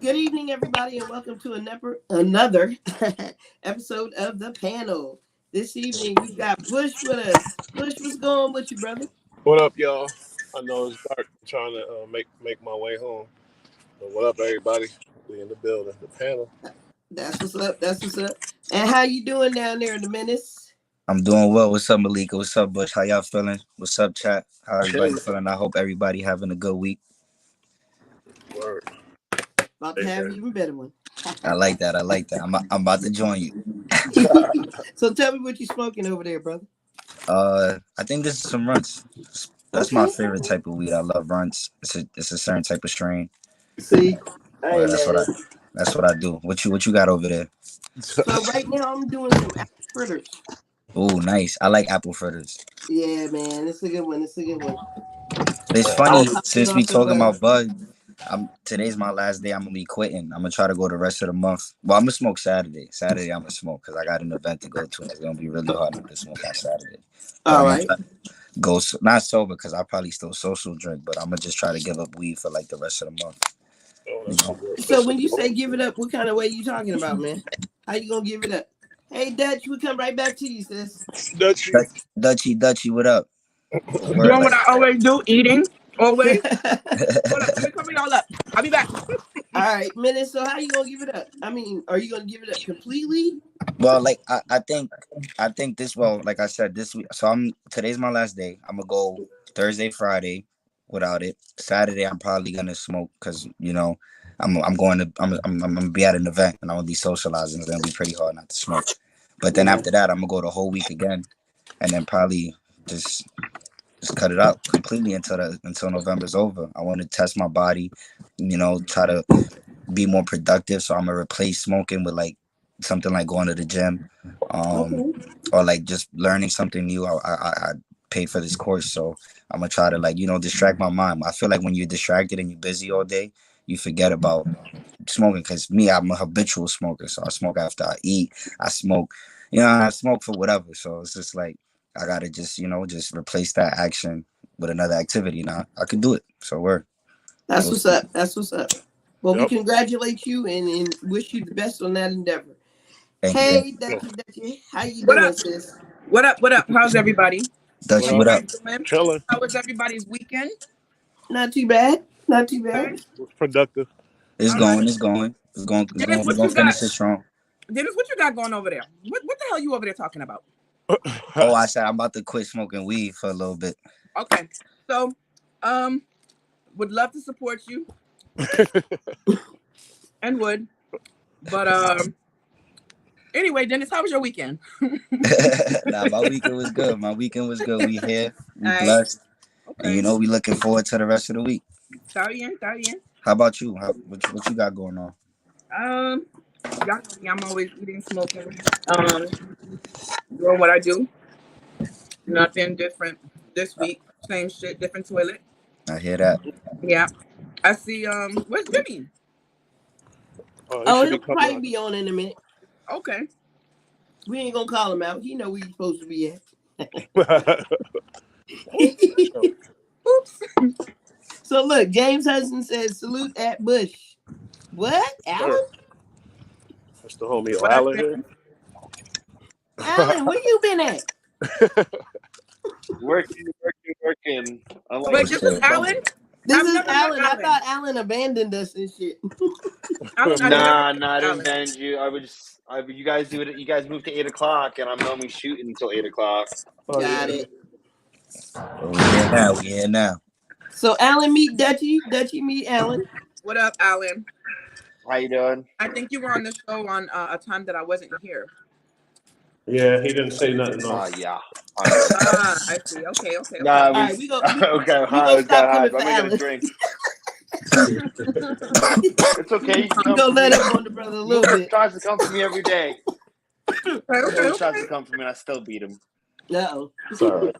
Good evening, everybody, and welcome to another episode of the panel. This evening, we got Bush with us. Bush, what's going with you, brother? What up, y'all? I know it's dark. I'm trying to make my way home. But what up, everybody? We in the building, the panel. That's what's up. That's what's up. And how you doing down there in the Menace? I'm doing well. What's up, Malika? What's up, Bush? How y'all feeling? What's up, chat? How everybody Chilling. feeling? I hope everybody having a good week. Word. About to have an even better one. I like that. I like that. I'm about to join you. So tell me what you smoking over there, brother. I think this is some runts. That's my favorite type of weed. I love runts. It's a certain type of strain. See, Well, that's what I do. What you got over there? so right now I'm doing some apple fritters. Oh, nice. I like apple fritters. Yeah, man, it's a good one. It's a good one. It's I funny was popping since we off the talking bud. about bud. Today's my last day. I'm gonna be quitting. I'm gonna try to go the rest of the month. Well, I'm gonna smoke Saturday. Saturday I'm gonna smoke because I got an event to go to. And it's gonna be really hard not to smoke on Saturday. But All I'm gonna right. try to go not sober because I probably still social drink. But I'm gonna just try to give up weed for like the rest of the month. Oh, You that's know? good. So when you say give it up, what kind of way you talking about, man? How you gonna give it up? Hey, Dutch, we come right back to you, sis. Dutchy. Dutchy, what up? Word, Doing like, what I always do, eating. Always. Hold up, let me cover y'all up. I'll be back. All right, minute. So how you gonna give it up? I mean, are you gonna give it up completely? well, like I think this. Well, like I said, this week. So today's my last day. I'm gonna go Thursday, Friday, without it. Saturday, I'm probably gonna smoke because I'm going to I'm gonna be at an event and I'm gonna be socializing. It's gonna be pretty hard not to smoke. But then after that, I'm gonna go the whole week again, and then probably just just cut it out completely until November's over. I want to test my body, try to be more productive. So I'm gonna replace smoking with like something like going to the gym, um, Okay. or like just learning something new. I paid for this course, so I'm gonna try to like distract my mind. I feel like when you're distracted and you're busy all day, you forget about smoking. Cause me, I'm a habitual smoker, so I smoke after I eat. I smoke, I smoke for whatever. So it's just like I gotta just replace that action with another activity. Now I could do it. So That's we'll what's see. up. That's what's up. Well, we Yep. congratulate you and wish you the best on that endeavor. Thank you, Hey, Yeah. Dutchy, how you What doing, up? sis? What up? What up? How's everybody? How What Dutchy. you What up? up? guys doing? Chilling. How was everybody's weekend? Not too bad. Not too Okay. bad. It's productive. It's All right. going. It's going. It's going. It's Dennis, going. We're what gonna you got? finish it strong. Dennis, what you got going over there? What the hell you over there talking about? Oh, I said I'm about to quit smoking weed for a little bit. Okay. So, um, would love to support you and would. But anyway, Dennis, how was your weekend? Nah, my weekend was good. My weekend was good. We here. We All right. blessed, and Okay. we looking forward to the rest of the week. Está bien, está bien. How about you? What you got going on? Um, y'all know me. I'm always eating, smoking, doing what I do. Nothing different this week. Same shit, different toilet. I hear that. Yeah. I see. Where's Jimmy? Oh, he Oh, should he'll be coming probably out. be on in a minute. Okay. We ain't gonna call him out. He know where he's supposed to be at. Oops. So look, James Hudson says salute at Bush. What? Sir, Alan? that's the homie What up, O'Allen here. Jimmy? Alan, where you been at? Working. Unlike Wait, What's this is good, brother? Alan. This I've is never met Alan. I Alan. thought Alan abandoned us and shit. Alan, I've never nah, met I didn't Alan. bend you. You guys do it. You guys move to 8 o'clock, and I'm normally shooting until 8 o'clock. Oh Got yeah. it. Well, we here now. We here now. So Alan meet Dutchy. Dutchy meet Alan. What up, Alan? How you doing? I think you were on the show on a time that I wasn't here. Yeah, he didn't say nothing though. Yeah. I know. Ah, I see. Okay, okay, Nah, okay. it All right, was we go. okay. We Hi, gonna okay, stop hi. coming I'm for gonna get a Alan. drink. We It's okay. You can come gonna for me. let up on the brother a little Lucas bit. tries to come for me every day. Okay, He okay, always tries okay. to come for me, and I still beat him. No. It's all right.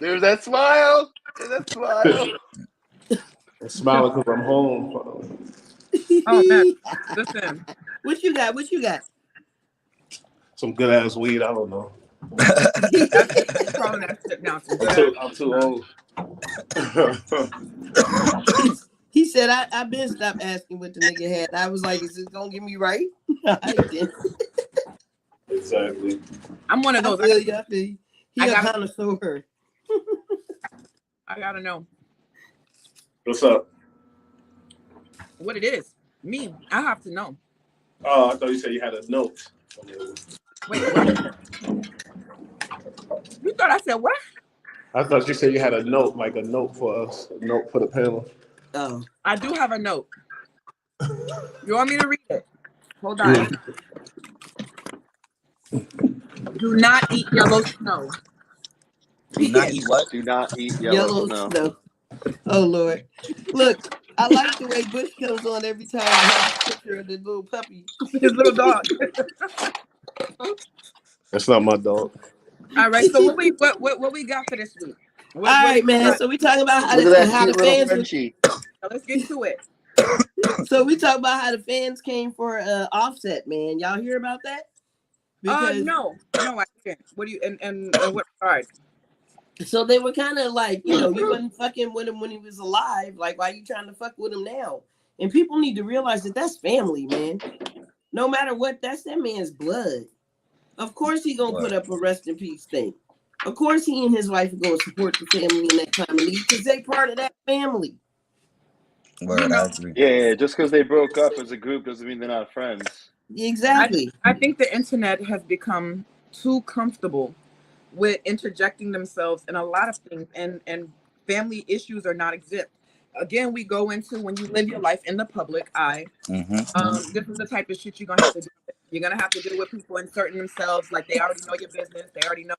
There's that smile. There's that smile. I'm smiling because I'm home. Oh man, listen. What you got? What you got? Some good ass weed. I don't know. That's calling that shit down. Some good ass. I'm too old. He said, I've been stopped asking what the nigga had. I was like, is this gonna get me right? I did. Exactly. I'm one of I those. feel you. I feel you. He I a gotta- connoisseur. I gotta know What's up? what it is. Me, I have to know. Oh, I thought you said you had a note. Wait, what? You thought I said what? I thought you said you had a note, like a note for us, a note for the panel. Oh. I do have a note. You want me to read it? Hold on. Do not eat yellow snow. Do not eat what? Do not eat Yellow snow. snow. Oh Lord. Look, I like the way Bush comes on every time and has a picture of the little puppy. His little dog. That's not my dog. All right. So what we got for this week? All right, man. So we talking about Look at that how the cute little fans. Frenchie. Let's get to it. So we talk about how the fans came for Offset, man. Y'all hear about that? No, I didn't. What do you and what? All right. So they were kind of like, you wasn't fucking with him when he was alive. Like, why you trying to fuck with him now? And people need to realize that that's family, man. No matter what, that's that man's blood. Of course he gonna put up a rest in peace thing. Of course he and his wife are gonna support the family in that time of need because they part of that family. Word, I agree. Yeah, just because they broke up as a group doesn't mean they're not friends. Exactly. I think the internet has become too comfortable with interjecting themselves in a lot of things, and family issues are not exempt. Again, we go into when you live your life in the public eye. This is the type of shit you're gonna have to do. You're gonna have to deal with people inserting themselves like they already know your business. They already know.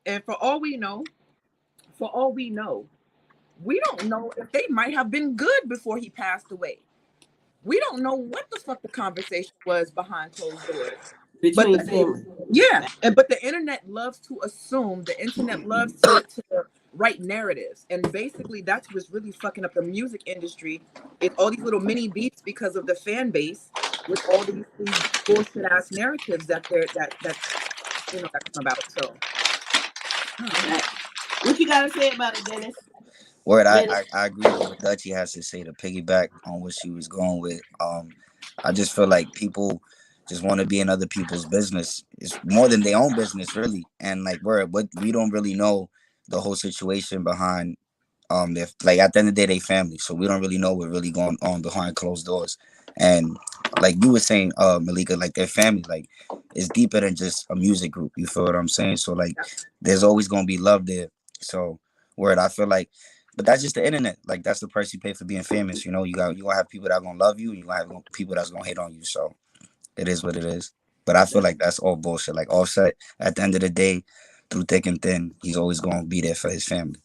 And for all we know, we don't know if they might have been good before he passed away. We don't know what the fuck the conversation was behind closed doors. Between family. Yeah, but the internet loves to assume. The internet loves to write narratives, and basically that's what's really fucking up the music industry. It's all these little mini beats because of the fan base with all these bullshit ass narratives that come about. So, what you gotta say about it, Dennis? Word, I agree with what Dutchie has to say to piggyback on what she was going with. I just feel like people just want to be in other people's business. It's more than their own business, really. And like, we don't really know the whole situation behind like at the end of the day, they family, so we don't really know what's really going on behind closed doors. And like you were saying, Malika, like their family, like it's deeper than just a music group. You feel what I'm saying? So like, there's always gonna be love there. So word, I feel like. But that's just the internet. Like that's the price you pay for being famous. You gonna have people that are gonna love you, and you gonna have people that's gonna hate on you. So it is what it is. But I feel like that's all bullshit. Like Offset, at the end of the day, through thick and thin, he's always gonna be there for his family.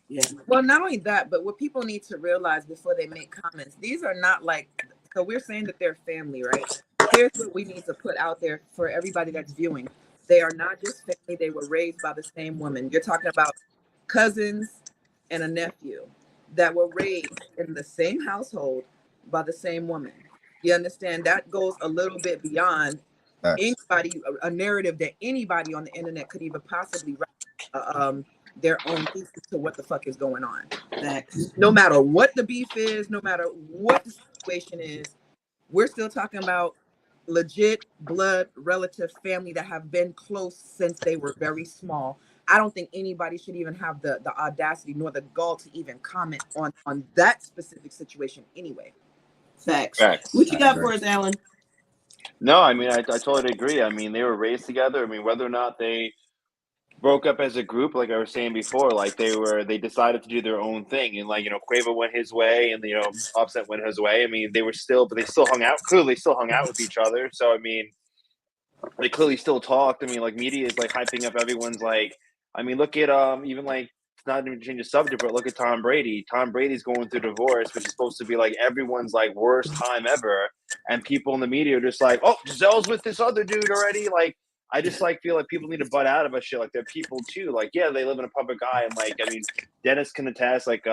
Yeah. Well, not only that, but what people need to realize before they make comments, these are not like. So we're saying that they're family, right? Here's what we need to put out there for everybody that's viewing. They are not just family. They were raised by the same woman. You're talking about cousins and a nephew that were raised in the same household by the same woman. You understand? That goes a little bit beyond anybody, a narrative that anybody on the internet could even possibly write their own thesis to what the fuck is going on. No matter what the beef is, no matter what the situation is, we're still talking about legit blood relative family that have been close since they were very small. I don't think anybody should even have the audacity nor the gall to even comment on that specific situation anyway. Facts. What you got for us, Alan? No, I mean, I totally agree. I mean, they were raised together. I mean, whether or not they broke up as a group, like I was saying before, like they decided to do their own thing, and like Quavo went his way, and Offset went his way. I mean, they still hung out. Clearly, still hung out with each other. So I mean, they clearly still talked. I mean, like media is like hyping up everyone's like. I mean, look at even like not even change the subject, but look at Tom Brady. Tom Brady's going through divorce, which is supposed to be like everyone's like worst time ever, and people in the media are just like, oh, Giselle's with this other dude already, like. I just feel like people need to butt out about shit. Like they're people too. Like yeah, they live in a public eye, and like I mean, Dennis can attest. Like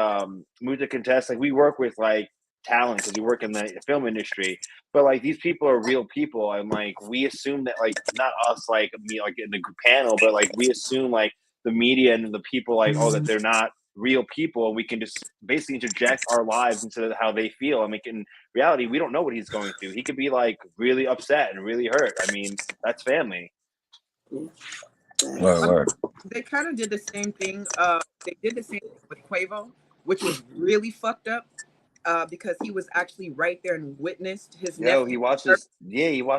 Muta can attest. Like we work with like talent because we work in the film industry. But like these people are real people, and like we assume that like not us like me like in the panel, but like we assume like the media and the people like that they're not real people, and we can just basically interject our lives into how they feel. And in reality, we don't know what he's going through. He could be like really upset and really hurt. I mean, that's family. Word. They kind of did the same thing. They did the same thing with Quavo, which was really fucked up. Because he was actually right there and witnessed his nephew. He watched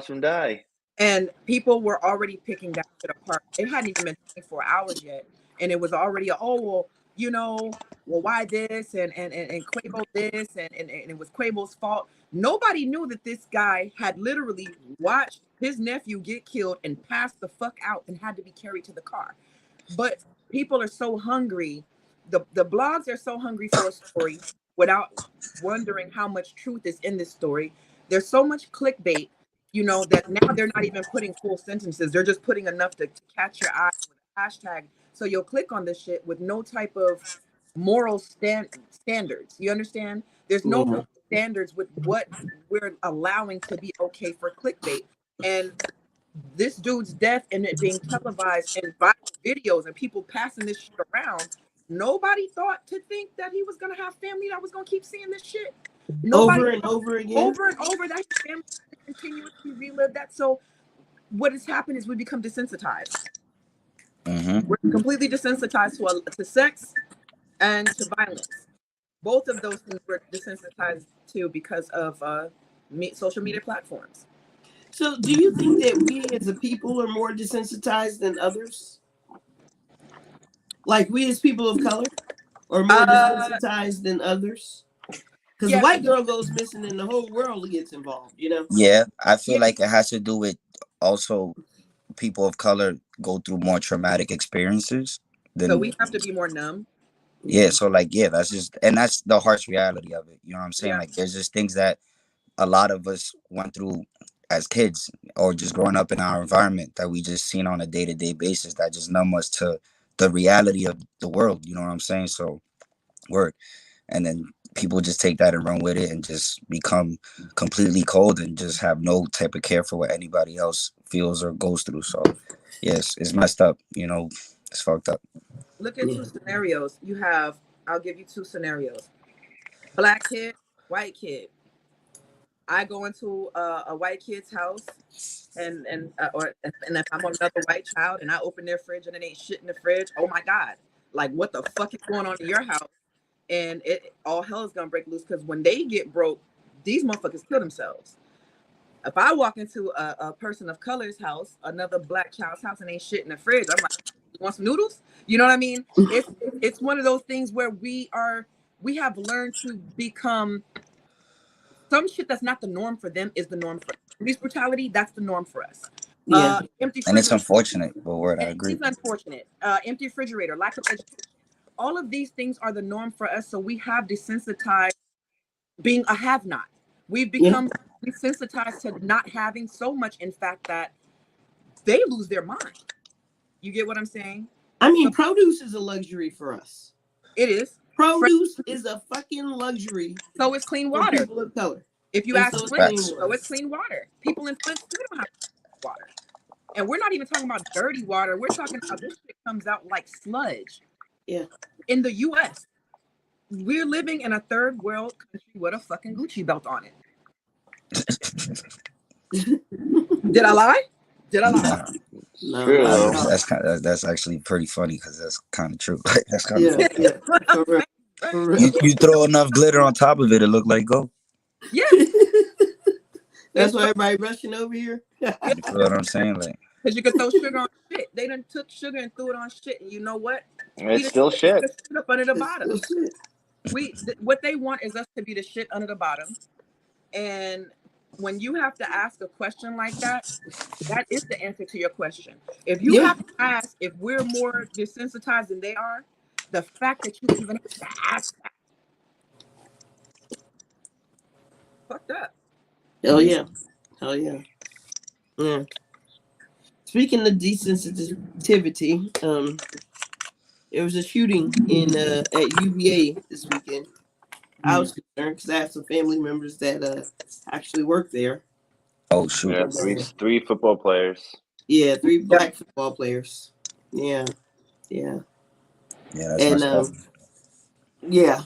him die. And people were already picking that shit apart. It hadn't even been 24 hours yet. And it was already, why this? And Quavo this, and it was Quavo's fault. Nobody knew that this guy had literally watched his nephew get killed and passed the fuck out and had to be carried to the car. But people are so hungry. The blogs are so hungry for a story without wondering how much truth is in this story. There's so much clickbait, that now they're not even putting full sentences. They're just putting enough to catch your eye with a hashtag. So you'll click on this shit with no type of moral standards. You understand? There's no moral standards with what we're allowing to be okay for clickbait. And this dude's death and it being televised and viral videos and people passing this shit around, nobody thought to think that he was going to have family that was going to keep seeing this shit. Over and over again. Over and over. That family continuously relive that. So what has happened is we become desensitized. Mm-hmm. We're completely desensitized to sex and to violence. Both of those things we're desensitized to because of social media platforms. So do you think that we as a people are more desensitized than others? Like we as people of color are more desensitized than others? Because the white girl goes missing and the whole world gets involved, Yeah, I feel like it has to do with also people of color go through more traumatic experiences. So we have to be more numb. Yeah, so that's the harsh reality of it. You know what I'm saying? Yeah. Like there's just things that a lot of us went through as kids or just growing up in our environment that we just seen on a day-to-day basis that just numb us to the reality of the world. You know what I'm saying? So and then people just take that and run with it and just become completely cold and just have no type of care for what anybody else feels or goes through. So yes, it's messed up. It's fucked up. Look at two scenarios. I'll give you two scenarios. Black kid, white kid. I go into a white kid's house and if I'm another white child and I open their fridge and it ain't shit in the fridge, oh my God. Like what the fuck is going on in your house? And all hell is gonna break loose because when they get broke, these motherfuckers kill themselves. If I walk into a person of color's house, another black child's house, and ain't shit in the fridge, I'm like, you want some noodles? You know what I mean? It's one of those things where we have learned to become some shit that's not the norm for them is the norm for us. Police brutality, that's the norm for us. Yeah, and it's unfortunate, but I agree. It's unfortunate. Empty refrigerator, lack of education. All of these things are the norm for us, so we have desensitized being a have-not. We've become desensitized to not having so much, in fact, that they lose their mind. You get what I'm saying? I mean, produce is a luxury for us. It is. Produce is a fucking luxury. So it's clean water. People of color. If you ask Flint, so it's clean water. People in Flint still don't have water. And we're not even talking about dirty water. We're talking about this shit comes out like sludge. Yeah. In the US, we're living in a third world country with a fucking Gucci belt on it. Did I lie? No. That's actually pretty funny because that's kind of true. That's kind of you throw enough glitter on top of it, it look like gold. Yeah. That's why everybody rushing over here. You know what I'm saying? Like, because you could throw sugar on shit. They done took sugar and threw it on shit. And you know what? It's still shit. Up under the bottom. What they want is us to be the shit under the bottom. And when you have to ask a question like that, that is the answer to your question. If you have to ask if we're more desensitized than they are, the fact that you even have to ask that. Fucked up. Hell yeah. Yeah. Speaking of desensitivity, there was a shooting at UVA this weekend. I was concerned because I have some family members that actually work there. Oh shoot! Yeah, three football players. Yeah, 3 black football players. Yeah. That's Yeah,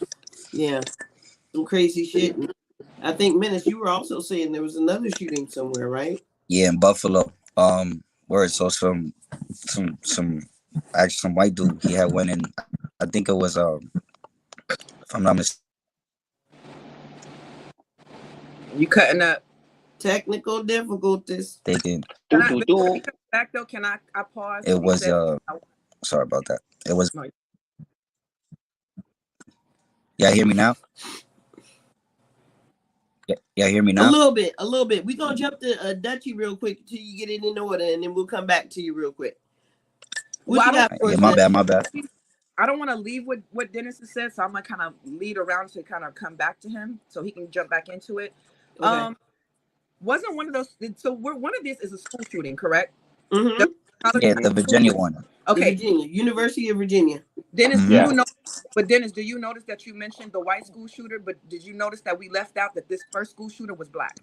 yeah, some crazy shit. And I think, Menace, you were also saying there was another shooting somewhere, right? Yeah, in Buffalo. Where so actually some white dude. He had went in. I think it was if I'm not You cutting up. Technical difficulties. mistaken, Can Do I, do before do. he comes back though, can I pause? it Because he was said, sorry about that. It was. no, Y'all hear me now? Y'all hear me A now? little bit, a little bit. We're gonna jump to Dutchy real quick until you get it in order, and then we'll come back to you real quick. What well, you got for Yeah, us, my Dutchy? bad, my bad. I don't want to leave with what Dennis has said, so I'm gonna kind of lead around to kind of come back to him so he can jump back into it. Okay. Wasn't one of those? So we're one of these is a school shooting, correct? Mm-hmm. Yeah, the Virginia one. The Okay, Virginia, University of Virginia. Dennis, do Mhm. Yeah. you know? But Dennis, do you notice that you mentioned the white school shooter? But did you notice that we left out that this first school shooter was black?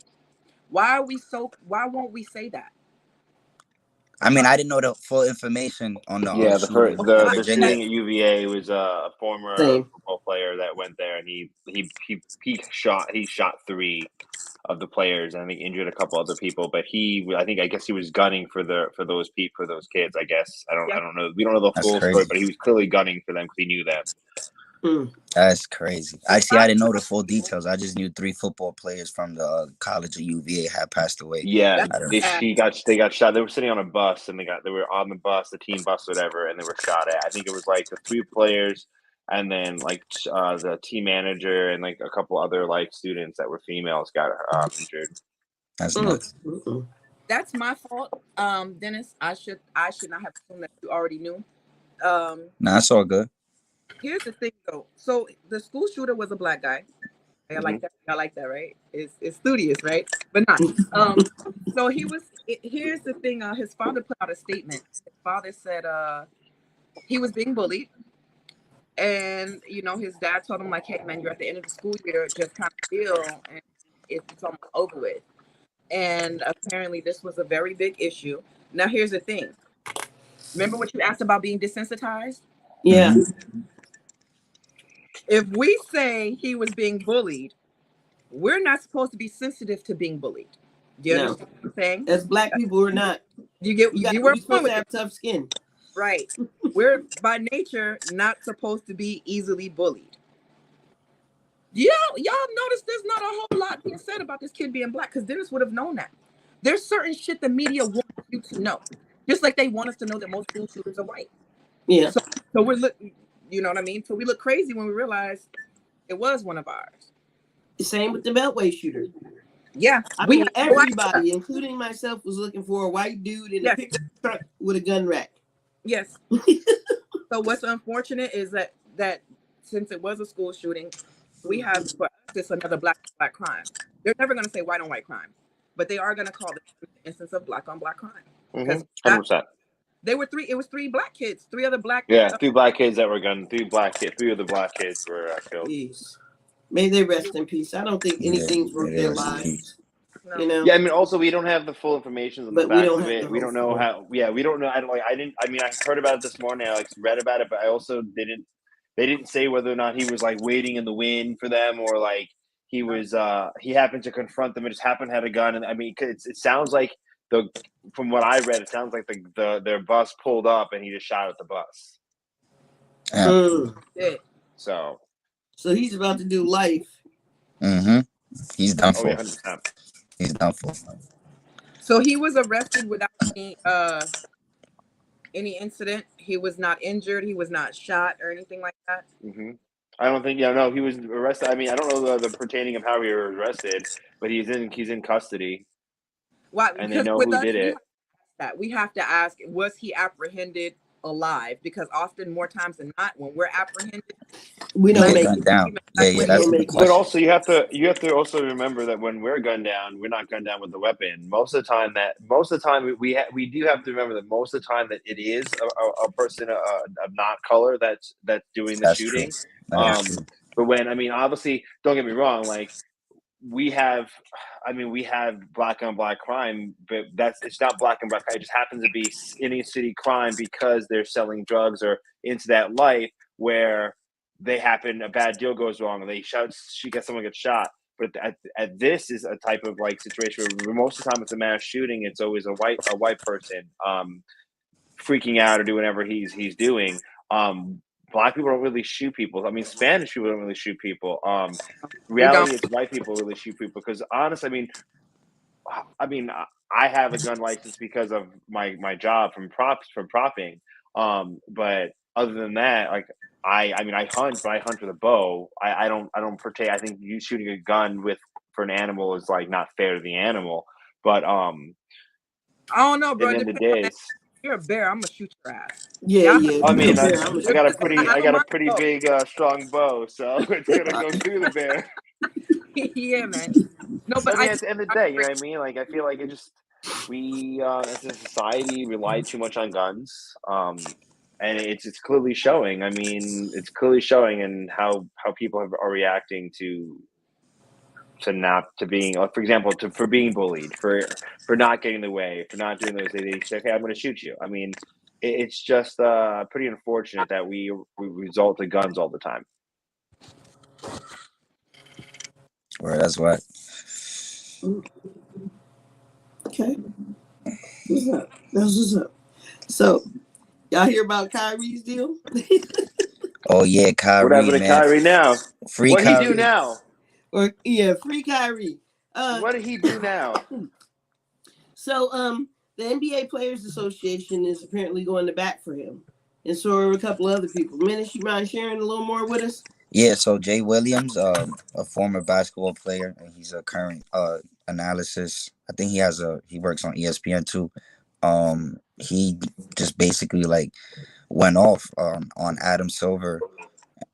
Why are we so? Why won't we say that? I mean, I didn't know the full information on the Yeah, shooting the in the Virginia. shooting at UVA was a former Same. football player that went there, and he shot three of the players, and I think injured a couple other people. But I guess he was gunning for those kids. I guess I Yeah, don't know. We don't know the That's full story, crazy. but he was clearly gunning for them because he knew them. Mm. That's crazy. so I see. I didn't know the full details. I just knew 3 football players from the college of UVA had passed away. Yeah, that's I don't. sad. they got shot. They were sitting on a bus, and they were on the bus, the team bus, whatever, and they were shot at. I think it was like the 3 players, and then like the team manager and like a couple other like students that were females got injured. That's Mm. nuts. Mm-mm. That's my fault, Dennis. I should not have assumed that you already knew. Um, Nah, it's all good. Here's the thing though. So the school shooter was a black guy. I Mhm. like that. I like that, right? It's studious, right? But not. So he was. Here's the thing. His father put out a statement. His father said, he was being bullied, and his dad told him like, "Hey, man, you're at the end of the school year. Just kind of deal, and it's almost over with." And apparently, this was a very big issue. Now, here's the thing. Remember what you asked about being desensitized? Yeah. Mhm. If we say he was being bullied, we're not supposed to be sensitive to being bullied. Do you No. understand what I'm saying? As black people, we're not. You were We're supposed born to with it, have tough skin. right? We're by nature not supposed to be easily bullied. Y'all notice there's not a whole lot being said about this kid being black because Dennis would have known that. There's certain shit the media wants you to know, just like they want us to know that most school shooters are white. Yeah. So we're you know what I mean? So we look crazy when we realize it was one of ours. Same with the Beltway shooter. Yeah, I we mean, have no idea. everybody, including myself, was looking for a white dude in a Yes. pickup truck with a gun rack. Yes. So what's unfortunate is that since it was a school shooting, we have for us it's another black crime. They're never going to say white on white crime, but they are going to call it an instance of black on black crime because 100%. they were three. It was 3 black kids, 3 other black. Yeah, 3 black kids that were gunned. 3 of the black kids were killed. Jeez. May they rest in peace. I don't think anything's worth their lives. No. You know. Yeah, I mean, also we don't have the full information on the But we facts don't of have it. the We whole don't know story. how. Yeah, we don't know. I mean, I heard about it this morning. I read about it, but I also didn't. They didn't say whether or not he was like waiting in the wind for them, or like he was. He happened to confront them and just happened to have a gun. And I mean, it sounds like from what I read, it sounds like their bus pulled up and he just shot at the bus. Yeah. Yeah. So he's about to do life. Mm-hmm. He's done oh for. yeah, 100%. He's done for. So he was arrested without any incident. He was not injured. He was not shot or anything like that. Mm-hmm. I don't think. Yeah, no, he was arrested. I mean, I don't know the pertaining of how he was arrested, but he's in custody. Why? And they Because know with who us, did it. we have to ask: was he apprehended alive? Because often, more times than not, when we're apprehended, We don't Get make gunned it. down. Yeah, that's the But question. also, you have to also remember that when we're gunned down, we're not gunned down with the weapon. Most of the time, we do have to remember that most of the time that it is a person of not color that's doing the That's shooting. true. That is true. But when obviously, don't get me wrong, like we have black on black crime, but it's not black and black crime. It just happens to be inner city crime because they're selling drugs or into that life where a bad deal goes wrong, and someone gets shot. But at this is a type of like situation where most of the time it's a mass shooting. It's always a white person freaking out or doing whatever he's doing. Black people don't really shoot people. I mean, Spanish people don't really shoot people. Reality is white people really shoot people because honestly, I mean, I have a gun license because of my job from propping. But other than that, like I hunt, but I hunt with a bow. I don't partake. I think you shooting a gun for an animal is like not fair to the animal. But I don't know, bro. at the end of the day, You're a bear. I'm gonna shoot your ass. Yeah. I mean, I Yeah, got a pretty big, strong bow, so it's gonna go through the bear. Yeah, man. No, but I mean, at the end of the day, you know what I mean? Like, I feel like we as a society rely too much on guns, and it's clearly showing. I mean, it's clearly showing in how people are reacting to being, like, for example, for being bullied, for not getting the way, for not doing those. They say, "Okay, I'm going to shoot you." I mean, it's just pretty unfortunate that we resort to guns all the time. Well, that's what. Okay. What's up? That's what's up. So, y'all hear about Kyrie's deal? Oh yeah, Kyrie. What happened to man. Kyrie now? Free What Kyrie. he do now? Free Kyrie. What did he do now? So, the NBA Players Association is apparently going to bat for him, and so are a couple other people. Menace, you mind sharing a little more with us? Yeah, so Jay Williams, a former basketball player, and he's a current analysis. I think he works on ESPN too. He just basically like went off on Adam Silver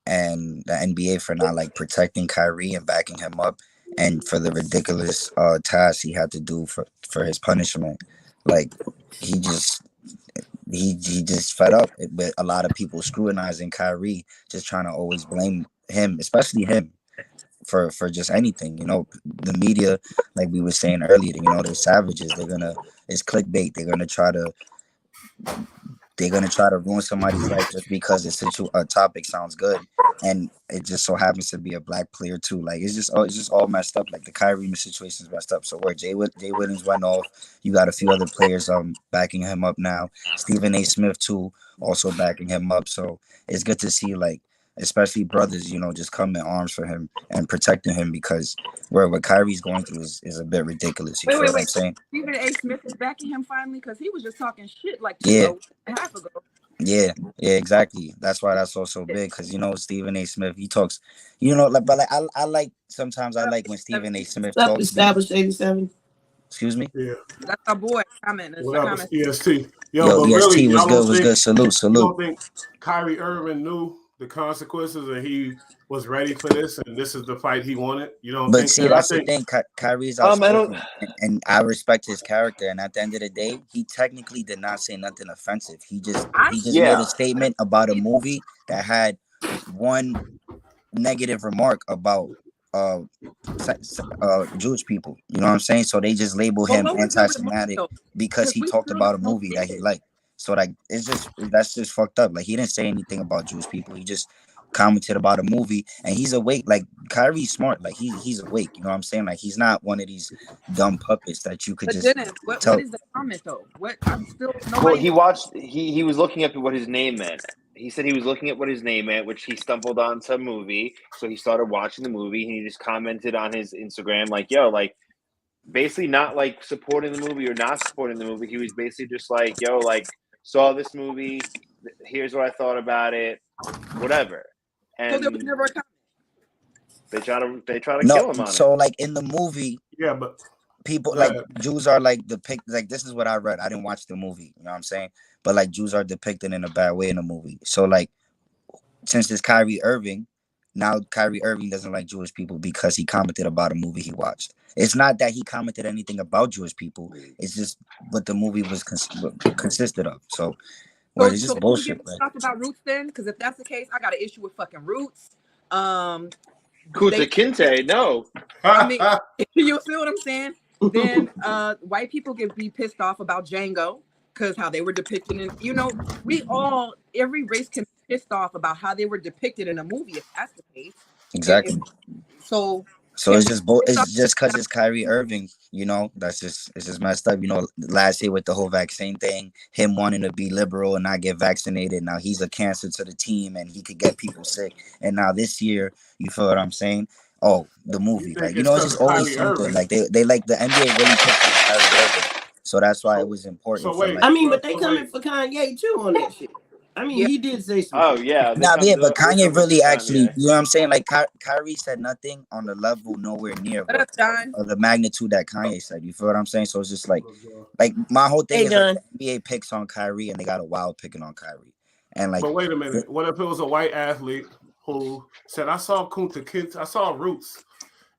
and the NBA for not like protecting Kyrie and backing him up, and for the ridiculous task he had to do for his punishment. Like he just fed up with a lot of people scrutinizing Kyrie, just trying to always blame him, especially him, for just anything. You know, the media, like we were saying earlier, you know, they're savages. It's clickbait. They're gonna try to ruin somebody's life just because a topic sounds good, and it just so happens to be a black player too. Like it's just all messed up. Like the Kyrie situation is messed up. So where Jay Williams went off, you got a few other players backing him up now. Stephen A. Smith too, also backing him up. So it's good to see, like, especially brothers, you know, just come in arms for him and protecting him, because what Kyrie's going through is a bit ridiculous. You feel what I'm saying? Stephen A. Smith is backing him finally, because he was just talking shit like Yeah. 2 and a half ago. Yeah, exactly. That's why that's also big, because you know Stephen A. Smith, he talks, you know, like, but like I like sometimes I like when Stephen A. Smith talks. Established 87. Excuse me. Yeah. That's our boy comment. What up, EST? Yo, but EST really, was y'all good. Salute. You don't think Kyrie Irving knew the consequences and he was ready for this, and this is the fight he wanted? You don't But think see, that? that's the thing. Kyrie's outspoken, and I respect his character. And at the end of the day, he technically did not say nothing offensive. He just made a statement about a movie that had one negative remark about Jewish people. You know what I'm saying? So they just label him anti-Semitic because he talked about a movie that he liked. So like that's just fucked up. Like he didn't say anything about Jewish people. He just commented about a movie, and he's awake. Like Kyrie's smart. Like he's awake. You know what I'm saying? Like he's not one of these dumb puppets that you could just tell. What is the comment though? What I'm still Well, he was looking up what his name meant. He said he was looking at what his name meant, which he stumbled on some movie. So he started watching the movie, and he just commented on his Instagram like, yo, like, basically not like supporting the movie or not supporting the movie. He was basically just like, yo, like, saw this movie, here's what I thought about it, whatever. And so there was never a comment. They try to kill him on it. So like in the movie, but people like Jews are like depicted, like, this is what I read. I didn't watch the movie, you know what I'm saying? But like Jews are depicted in a bad way in the movie. So like, since it's Kyrie Irving, now Kyrie Irving doesn't like Jewish people because he commented about a movie he watched. It's not that he commented anything about Jewish people. It's just what the movie was consisted of. So it's just bullshit. Right? Talk about Roots then, because if that's the case, I got an issue with fucking Roots. Kunta Kinte, no. I mean, you see what I'm saying? Then white people can be pissed off about Django. because how they were depicted in, every race can be pissed off about how they were depicted in a movie, if that's the case. Exactly. So it's just it's just because it's Kyrie Irving, it's just messed up. Last year with the whole vaccine thing, him wanting to be liberal and not get vaccinated. Now he's a cancer to the team and he could get people sick. And now this year, you feel what I'm saying? Oh, the movie, like, it's just always something. Like they like the NBA really picked on Kyrie Irving. So that's why it was important. So wait, but they coming for Kanye too on that shit. He did say something. Oh yeah. But Kanye really actually, you know what I'm saying? Like Kyrie said nothing on the level nowhere near the magnitude that Kanye said. You feel what I'm saying? So it's just like my whole thing is like the NBA picks on Kyrie and they got a wild picking on Kyrie. And like, but wait a minute. What if it was a white athlete who said, "I saw Kunta Kinte, I saw Roots,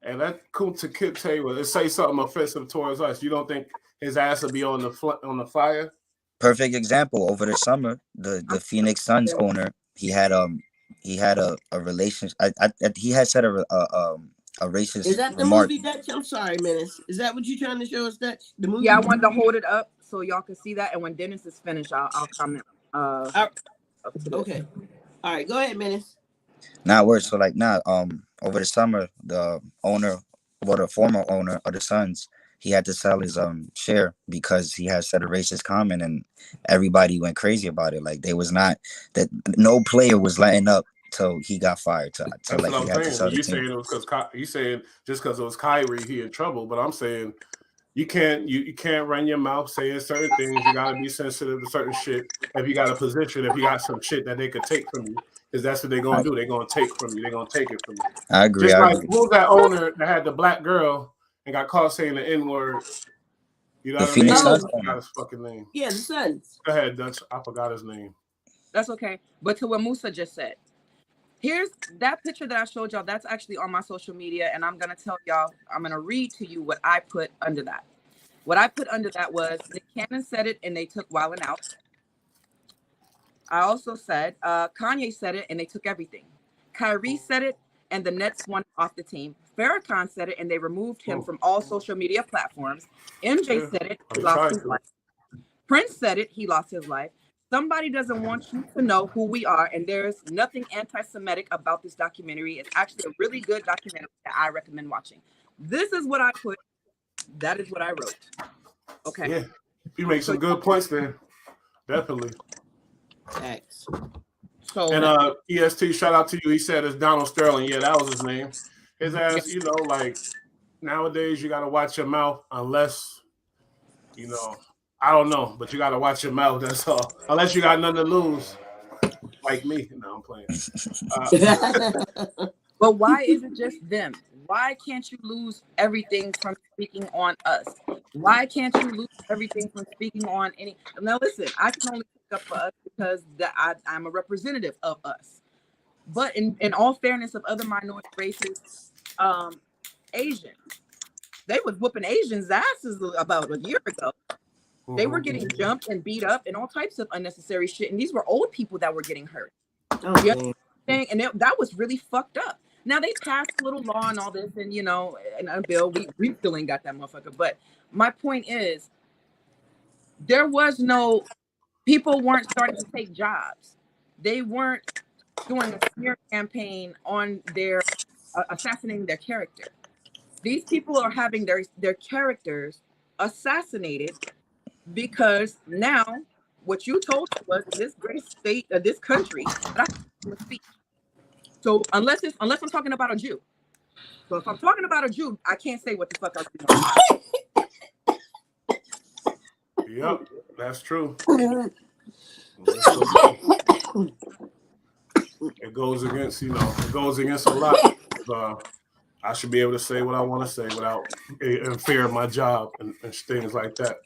and that Kunta Kinte would say something offensive towards us"? You don't think his ass would be on the fire? Perfect example. Over the summer, the Phoenix Suns owner, he had a relationship. He had said a racist. Is that the remark. movie Dutch? I'm sorry, Menace. Is that what you trying to show us, Dutch? The movie? Yeah, I wanted to hold it up so y'all can see that, and when Dennis is finished, I'll comment. Okay. All right, go ahead, Menace. Over the summer, the former owner of the Suns, he had to sell his share because he had said a racist comment and everybody went crazy about it. Like no player was letting up till he got fired. That's what I'm saying. You saying it was because you saying just because it was Kyrie he in trouble, but I'm saying you can't run your mouth saying certain things. You gotta be sensitive to certain shit. If you got a position, if you got some shit that they could take from you, because that's what they're gonna do. They're gonna take from you. They're gonna take it from you. I agree. Who was that owner that had the black girl and got caught saying the N-word? You know what I mean? I forgot his fucking name. Yeah, the Suns. Go ahead, Dutch. I forgot his name. That's okay. But to what Musa just said, here's that picture that I showed y'all. That's actually on my social media, and I'm gonna tell y'all. I'm gonna read to you what I put under that. What I put under that was Nick Cannon said it, and they took Wildin' Out. I also said Kanye said it, and they took everything. Kyrie said it, and the Nets won off the team. Farrakhan said it, and they removed him from all social media platforms. MJ said it, he lost his life. Prince said it, he lost his life. Somebody doesn't want you to know who we are, and there's nothing anti-Semitic about this documentary. It's actually a really good documentary that I recommend watching. This is what I put. That is what I wrote. Okay. Yeah, you make some good points there. Definitely. Thanks. So, and EST, shout out to you. He said it's Donald Sterling. Yeah, that was his name. His ass, like nowadays you gotta watch your mouth unless, I don't know, but you gotta watch your mouth. That's all. Unless you got nothing to lose, like me. No, I'm playing. But why is it just them? Why can't you lose everything from speaking on us? Why can't you lose everything from speaking on any? Now, listen, I can only pick up for us because I'm a representative of us. But in all fairness of other minority races, Asians, they was whooping Asians' asses about a year ago. They were getting jumped and beat up and all types of unnecessary shit. And these were old people that were getting hurt. And that was really fucked up. Now they passed a little law and all this, and and a bill. We still ain't got that motherfucker. But my point is, there was no people weren't starting to take jobs. They weren't doing a smear campaign on their assassinating their character. These people are having their characters assassinated because now what you told us in this great state of this country, that's speech. So unless I'm talking about a Jew. So if I'm talking about a Jew, I can't say what the fuck I'm doing. Yep, that's true. It goes against, it goes against a lot. I should be able to say what I want to say without in fear of my job and things like that.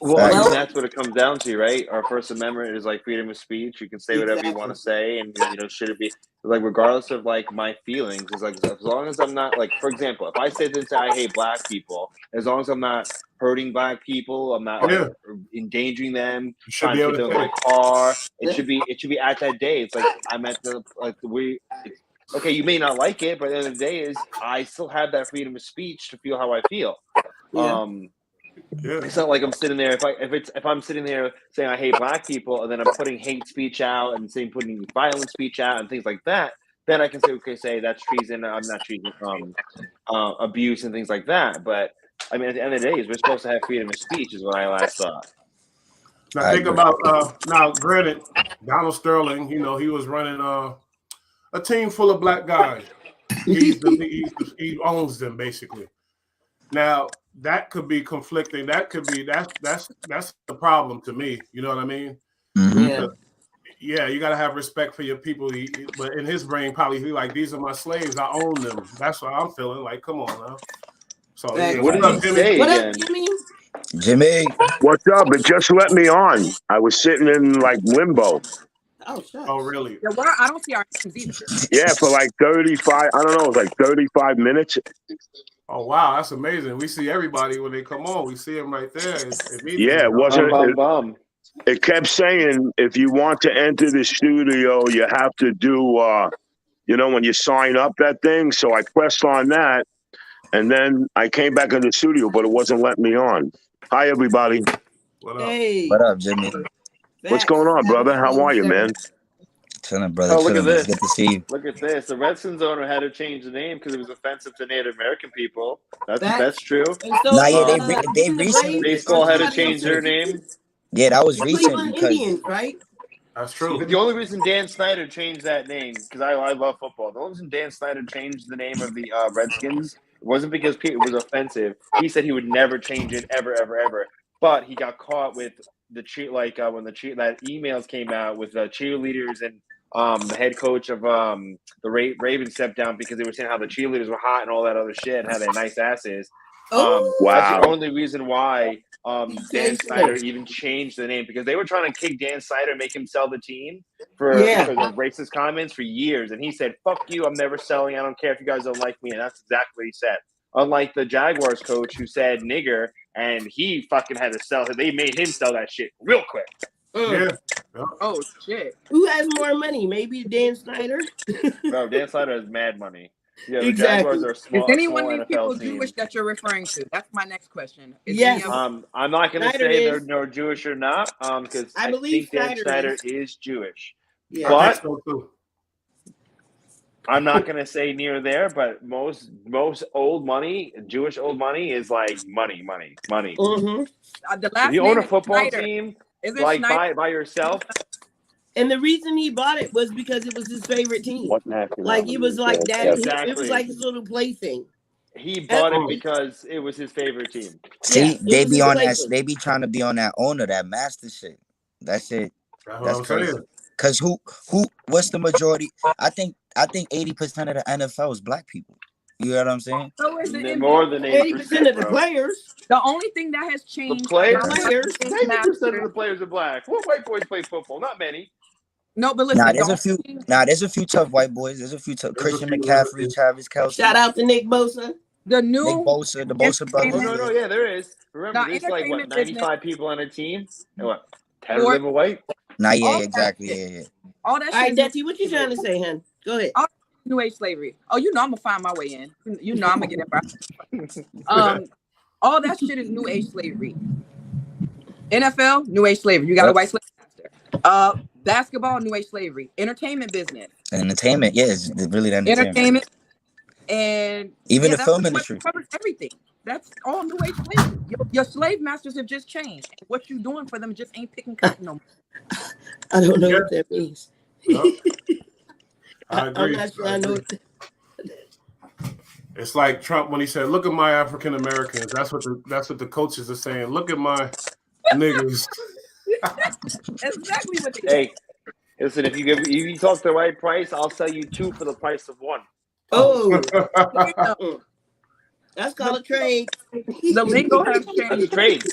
Well, that's what it comes down to, right? Our First Amendment is like freedom of speech. You can say whatever you want to say, and should it be like regardless of like my feelings? Is like as long as I'm not like, for example, if I say this, I hate black people. As long as I'm not hurting black people, I'm not endangering them. Trying to get them in my car. It should be at that day. It's like I'm at the okay, you may not like it, but at the end of the day, is I still have that freedom of speech to feel how I feel. Yeah. Yeah. It's not like I'm sitting there. If I'm sitting there saying I hate black people, and then I'm putting hate speech out and putting violent speech out and things like that, then I can say that's treason. I'm not treason. Abuse and things like that. But I mean, at the end of the day, we're supposed to have freedom of speech, is what I last thought. Now think about now. Granted, Donald Sterling, he was running a team full of black guys. He owns them basically. Now that could be conflicting. That's the problem to me. You know what I mean? Mm-hmm. Yeah, you gotta have respect for your people. But in his brain, probably he like, these are my slaves. I own them. That's what I'm feeling. Like, come on now. So what did he say again? Jimmy, what's up? It just let me on. I was sitting in like limbo. Oh, sure. Oh, really? Yeah, well, I don't see our names either. Yeah, for like 35. I don't know. It was like 35 minutes. Oh wow, that's amazing. We see everybody when they come on. We see them right there. Yeah, it wasn't. It kept saying if you want to enter the studio, you have to do, when you sign up that thing. So I pressed on that, and then I came back in the studio, but it wasn't letting me on. Hi, everybody. What up? Hey, what up, Jimmy? What's going on, brother? How are you, man? Chilling, brother. Oh, look at this. Good to see you. Look at this. The Redskins owner had to change the name because it was offensive to Native American people. That's true. Nah, yeah, they recently baseball had to change their name. Yeah, that was recent Cleveland because Indians, right? That's true. The only reason Dan Snyder changed that name, because I love football, the only reason Dan Snyder changed the name of the Redskins wasn't because it was offensive. He said he would never change it, ever, ever, ever. But he got caught with the when that emails came out with the cheerleaders and the head coach of the Ravens stepped down because they were saying how the cheerleaders were hot and all that other shit and how they're nice asses. Oh, wow. That's the only reason why Dan Snyder even changed the name, because they were trying to kick Dan Snyder, make him sell the team for the racist comments for years. And he said, fuck you, I'm never selling. I don't care if you guys don't like me. And that's exactly what he said. Unlike the Jaguars coach who said nigger, and he fucking had to sell it. They made him sell that shit real quick. Yeah. Oh, shit. Who has more money? Maybe Dan Snyder? Bro, Dan Snyder has mad money. Yeah, the Exactly. Jaguars are small. Is anyone small of these people NFL team. Jewish that you're referring to? That's my next question. Yes. I'm not going to Snyder say is. they're Jewish or not, because I I believe think Dan Snyder Snyder is Jewish. Yeah. I But think so too. I'm not going to say near there, but most old money, Jewish old money, is like money. Mm-hmm. The last If you own a name is football Snyder. team, Is it like Schneider? by yourself, And the reason he bought it was because it was his favorite team. What happened? Like it was like that. It was Exactly. like his little plaything. he bought it because it was his favorite team. see, Yeah, they it was be his on that. plaything. They be trying to be on that owner, that master shit. That shit. That's what That's I'm crazy. saying. Cause who? What's the majority? I think 80% of the NFL is black people. You know what I'm saying? So is the More than 80% of the bro. players. The only thing that has The changed. players, about 90% of the players are black. What white boys play football? Not many. No, but listen. Nah, the there's a only few. thing- Nah, there's a few tough white boys. There's a few tough. There's a Christian few, McCaffrey, Travis Kelce, Shout out to Nick Bosa. The Nick new Bosa, the Bosa Oh brothers. no, yeah, there is. Remember, Now, there's like what, entertainment 95 people on a team, and what, 10 of Or- them are white. Nah, yeah, All that exactly, shit. yeah. all that All right, shit. Dutty, what you trying to say, hun? Go ahead. New age slavery. Oh, you know I'm gonna find my way in. You know I'm gonna get it right. All that shit is new age slavery. NFL, new age slavery. You got a Yep. white slave master. Basketball, new age slavery. Entertainment business. Entertainment, yeah, it's really the entertainment. And Even the that's film what industry. covers everything. That's all new age slavery. Your slave masters have just changed. What you doing for them just ain't picking cotton no more. I don't know Yeah. what that means. Yep. I agree. I'm not sure I know. It's like Trump when he said, "Look at my African Americans." That's what the coaches are saying. Look at my niggas. That's exactly what they Hey, listen, if you talk the right price, I'll sell you 2 for the price of 1. Oh, do. that's called a trade. The lingo has That's a changed. trade.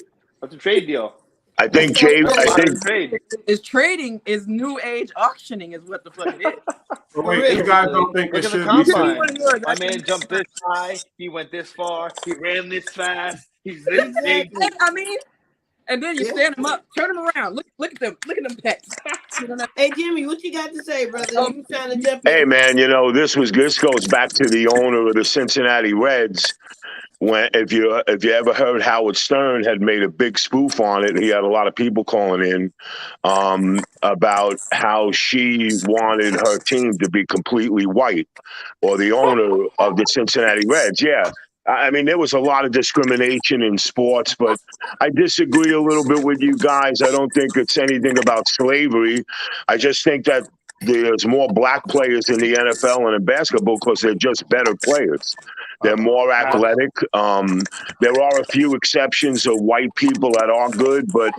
That's a trade deal. I think Jay. I think Trade. Is trading is new age auctioning is what the fuck it is. But wait, you guys don't think Look this at the should be combine. My man jumped this high. He went this far. He ran this fast. He's this big. I mean, and then you stand them up, turn them around. Look at them. Look at them pets. You know what Hey, Jimmy, what you got to say, brother? You trying to jump in? Hey man, this goes back to the owner of the Cincinnati Reds. when if you ever heard Howard Stern had made a big spoof on it, he had a lot of people calling in about how she wanted her team to be completely white, or the owner of the Cincinnati Reds. Yeah. I mean, there was a lot of discrimination in sports, but I disagree a little bit with you guys. I don't think it's anything about slavery. I just think that there's more black players in the NFL and in basketball because they're just better players. They're more athletic. There are a few exceptions of white people that are good, but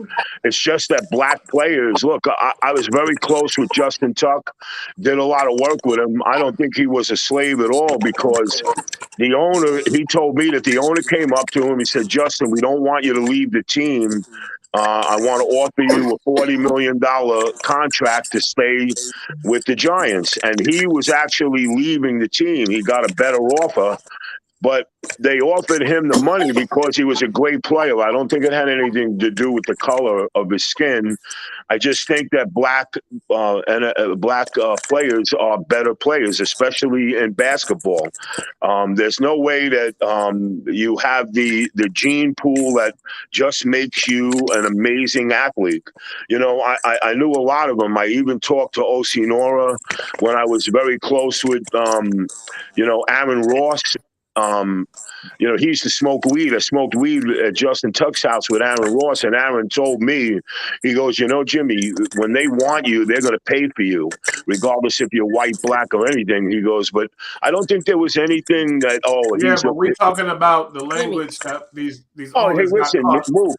it's just that black players. Look, I was very close with Justin Tuck, did a lot of work with him. I don't think he was a slave at all, because the owner, he told me that the owner came up to him. He said, Justin, we don't want you to leave the team. I want to offer you a $40 million contract to stay with the Giants. And he was actually leaving the team. He got a better offer, but they offered him the money because he was a great player. I don't think it had anything to do with the color of his skin. I just think that black players are better players, especially in basketball. There's no way that you have the gene pool that just makes you an amazing athlete. You know, I knew a lot of them. I even talked to Osinora when I was very close with, Aaron Ross. He used to smoke weed. I smoked weed at Justin Tuck's house with Aaron Ross, and Aaron told me, he goes, Jimmy, when they want you, they're going to pay for you, regardless if you're white, black, or anything. He goes, but I don't think there was anything that, but we're talking about the language that these hey, listen, Mook.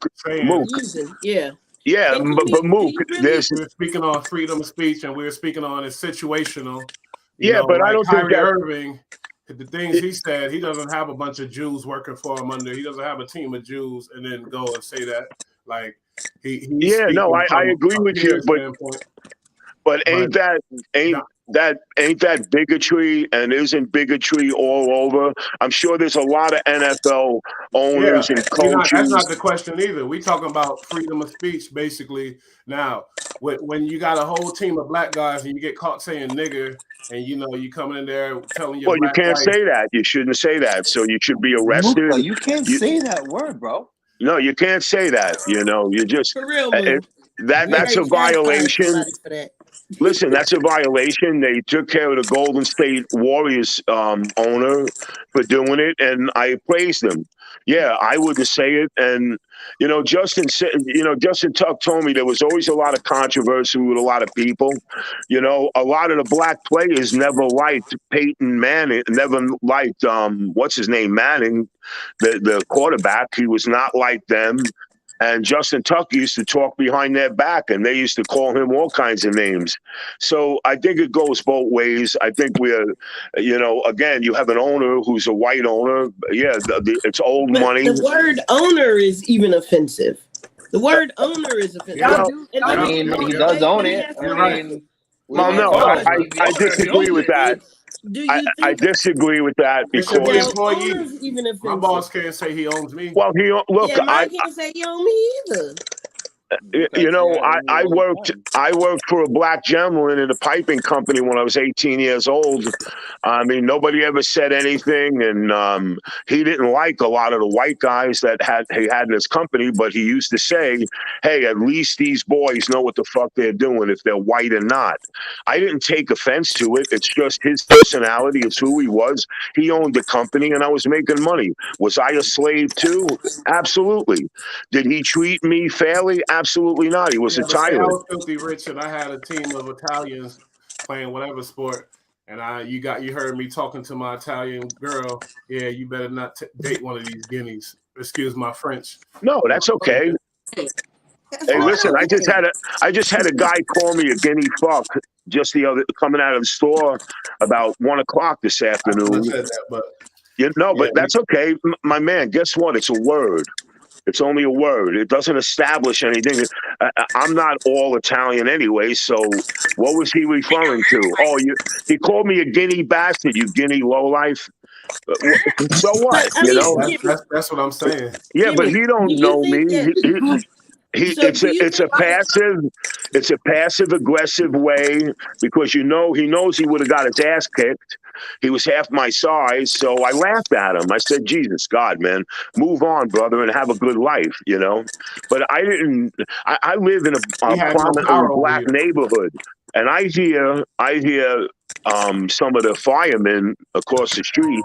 Yeah. Yeah, but Mook, we're speaking on freedom of speech, and we're speaking on it's situational. But I don't Kyrie think that Irving, the things he said, he doesn't have a bunch of Jews working for him he doesn't have a team of Jews and then go and say that. Like I agree with you, but ain't that bigotry, and isn't bigotry all over? I'm sure there's a lot of NFL owners and coaches. That's not the question either. We talking about freedom of speech, basically. Now, when you got a whole team of black guys and you get caught saying nigger, and you coming in there telling your you can't say that. You shouldn't say that. So you should be arrested. You can't say that word, bro. No, you can't say that. You just for real. That's a violation. Listen, that's a violation. They took care of the Golden State Warriors owner for doing it, and I praised them. Yeah, I wouldn't say it. And Justin Tuck told me there was always a lot of controversy with a lot of people. A lot of the black players never liked Peyton Manning, never liked what's his name, Manning, the quarterback. He was not like them. And Justin Tuck used to talk behind their back, and they used to call him all kinds of names. So I think it goes both ways. I think again, you have an owner who's a white owner. Yeah, it's old money. The word owner is even offensive. The word owner is offensive. He does own it. I disagree with that. I disagree with that because my boss can't say he owns me. Well, I can't say he owns me either. I worked for a black gentleman in a piping company when I was 18 years old. I mean, nobody ever said anything, and he didn't like a lot of the white guys that he had in his company, but he used to say, hey, at least these boys know what the fuck they're doing, if they're white or not. I didn't take offense to it. It's just his personality. It's who he was. He owned the company, and I was making money. Was I a slave too? Absolutely. Did he treat me fairly? Absolutely not. He was a tyrant. I was filthy rich, and I had a team of Italians playing whatever sport. And you heard me talking to my Italian girl. Yeah, you better not date one of these guineas. Excuse my French. No, that's okay. Hey, listen, I just had a guy call me a guinea fuck coming out of the store about 1:00 this afternoon. But that's okay, my man. Guess what? It's a word. It's only a word. It doesn't establish anything. I'm not all Italian anyway, so what was he referring to? He called me a guinea bastard, you guinea lowlife. So what? That's what I'm saying. Yeah, but he don't know me. It's a passive aggressive way, because he knows he would have got his ass kicked. He was half my size, so I laughed at him. I said, Jesus, God, man, move on, brother, and have a good life, you know? But I didn't, I live in a He had no prominently power over black you. neighborhood, and I hear some of the firemen across the street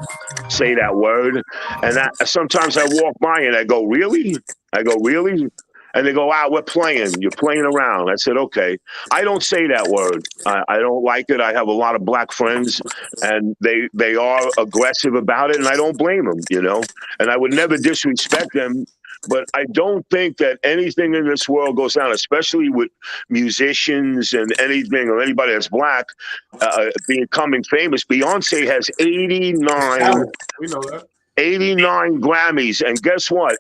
say that word, and sometimes I walk by and I go, really? I go, really? And they go, we're playing. You're playing around. I said, okay. I don't say that word. I don't like it. I have a lot of black friends, and they are aggressive about it, and I don't blame them, you know? And I would never disrespect them, but I don't think that anything in this world goes down, especially with musicians and anything or anybody that's black becoming famous. Beyonce has 89 We know that. 89 Grammys, and guess what?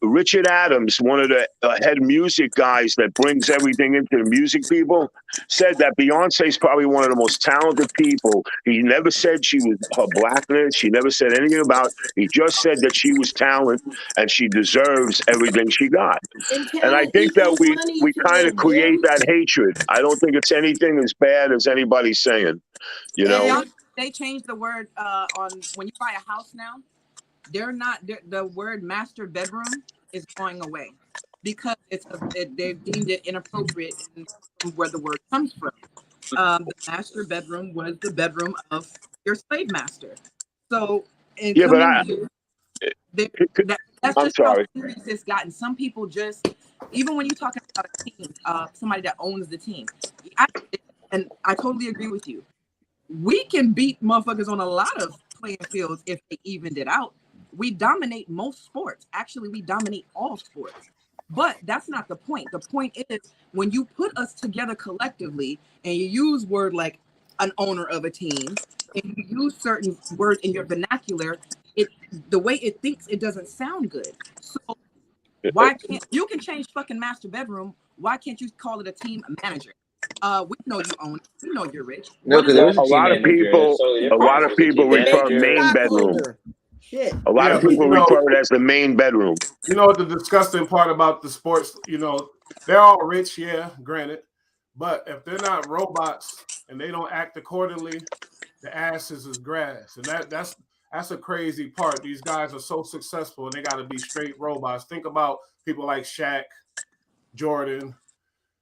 Richard Adams, one of the head music guys that brings everything into the music people, said that Beyonce's probably one of the most talented people. He never said she was her blackness. She never said anything about. He just said that she was talent and she deserves everything she got. And I think that we kind of create that hatred. I don't think it's anything as bad as anybody's saying. You know. They changed the word on when you buy a house now. The word master bedroom is going away because they've deemed it inappropriate from where the word comes from. The master bedroom was the bedroom of your slave master. So that's just how serious it's gotten. Some people just, even when you're talking about a team, somebody that owns the team, and I totally agree with you. We can beat motherfuckers on a lot of playing fields if they evened it out. We dominate most sports. Actually, we dominate all sports. But that's not the point. The point is when you put us together collectively and you use word like an owner of a team and you use certain words in your vernacular, the way it thinks, it doesn't sound good. So why can't you can change fucking master bedroom? Why can't you call it a team manager? We know you own it. We know you're rich. No, because a lot of people refer main bedroom. Shit. A lot of people refer it as the main bedroom. You know what the disgusting part about the sports? You know, they're all rich, yeah, granted, but if they're not robots and they don't act accordingly, the asses is grass, and that's a crazy part. These guys are so successful, and they got to be straight robots. Think about people like Shaq, Jordan.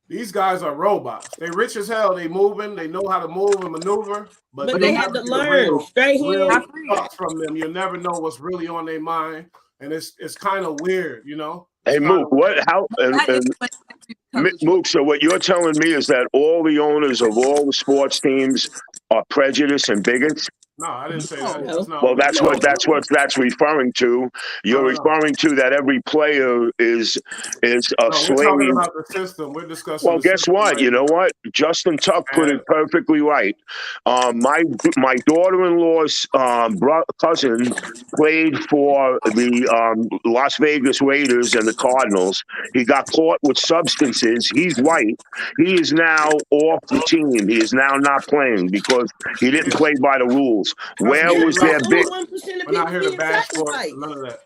These guys are robots. They rich as hell. They moving. They know how to move and maneuver. But they have to learn straight hands from them. You never know what's really on their mind, and it's kind of weird, you know. Hey Mook, Mook, so what you're telling me is that all the owners of all the sports teams are prejudiced and bigots? No, I didn't say that. No. Well, that's what that's referring to. You're referring to that every player is a slave. We're talking about the system. We're discussing. Well, guess what? Right? You know what? Justin Tuck put it perfectly right. My daughter-in-law's cousin played for the Las Vegas Raiders and the Cardinals. He got caught with substances. He's white. He is now off the team. He is now not playing because he didn't play by the rules. Where was their big? We're not here to bash for none of that.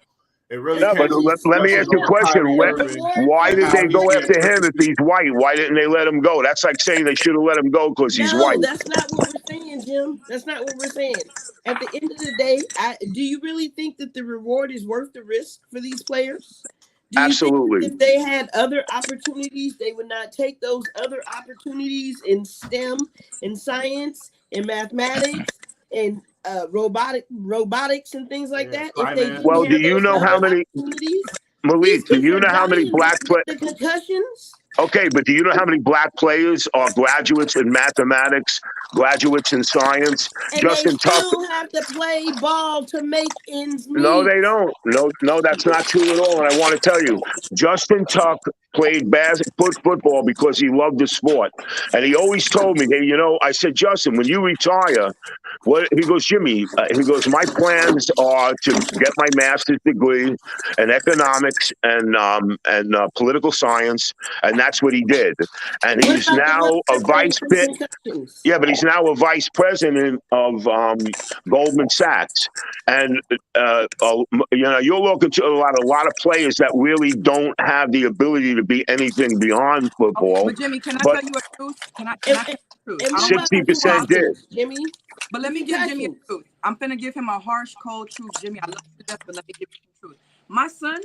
It really but let me ask you a question. Why did they go after him if he's white? Why didn't they let him go? That's like saying they should have let him go because he's white. That's not what we're saying, Jim. That's not what we're saying. At the end of the day, do you really think that the reward is worth the risk for these players? Do you Absolutely. think if they had other opportunities, they would not take those other opportunities in STEM, in science, in mathematics, and robotics and things like that? Well, do you know how many? Malik, do you know how many black players? Concussions. Okay, but do you know how many black players are graduates in mathematics, graduates in science? And Justin they Tuck still have to play ball to make ends meet. No, they don't. No, that's not true at all. And I want to tell you, Justin Tuck played football because he loved the sport. And he always told me, hey, you know, I said, Justin, when you retire, he goes, Jimmy, he goes, my plans are to get my master's degree in economics and political science. And that's what he did. And he's now a vice president of Goldman Sachs. And, you know, you're looking to a lot of players that really don't have the ability to be anything beyond football. But Jimmy, can I tell you a truth? Can I truth. And I what don't want 60% to did. Jimmy? But let me give Jimmy a truth. I'm finna give him a harsh, cold truth. Jimmy, I love you to death, but let me give you the truth. My son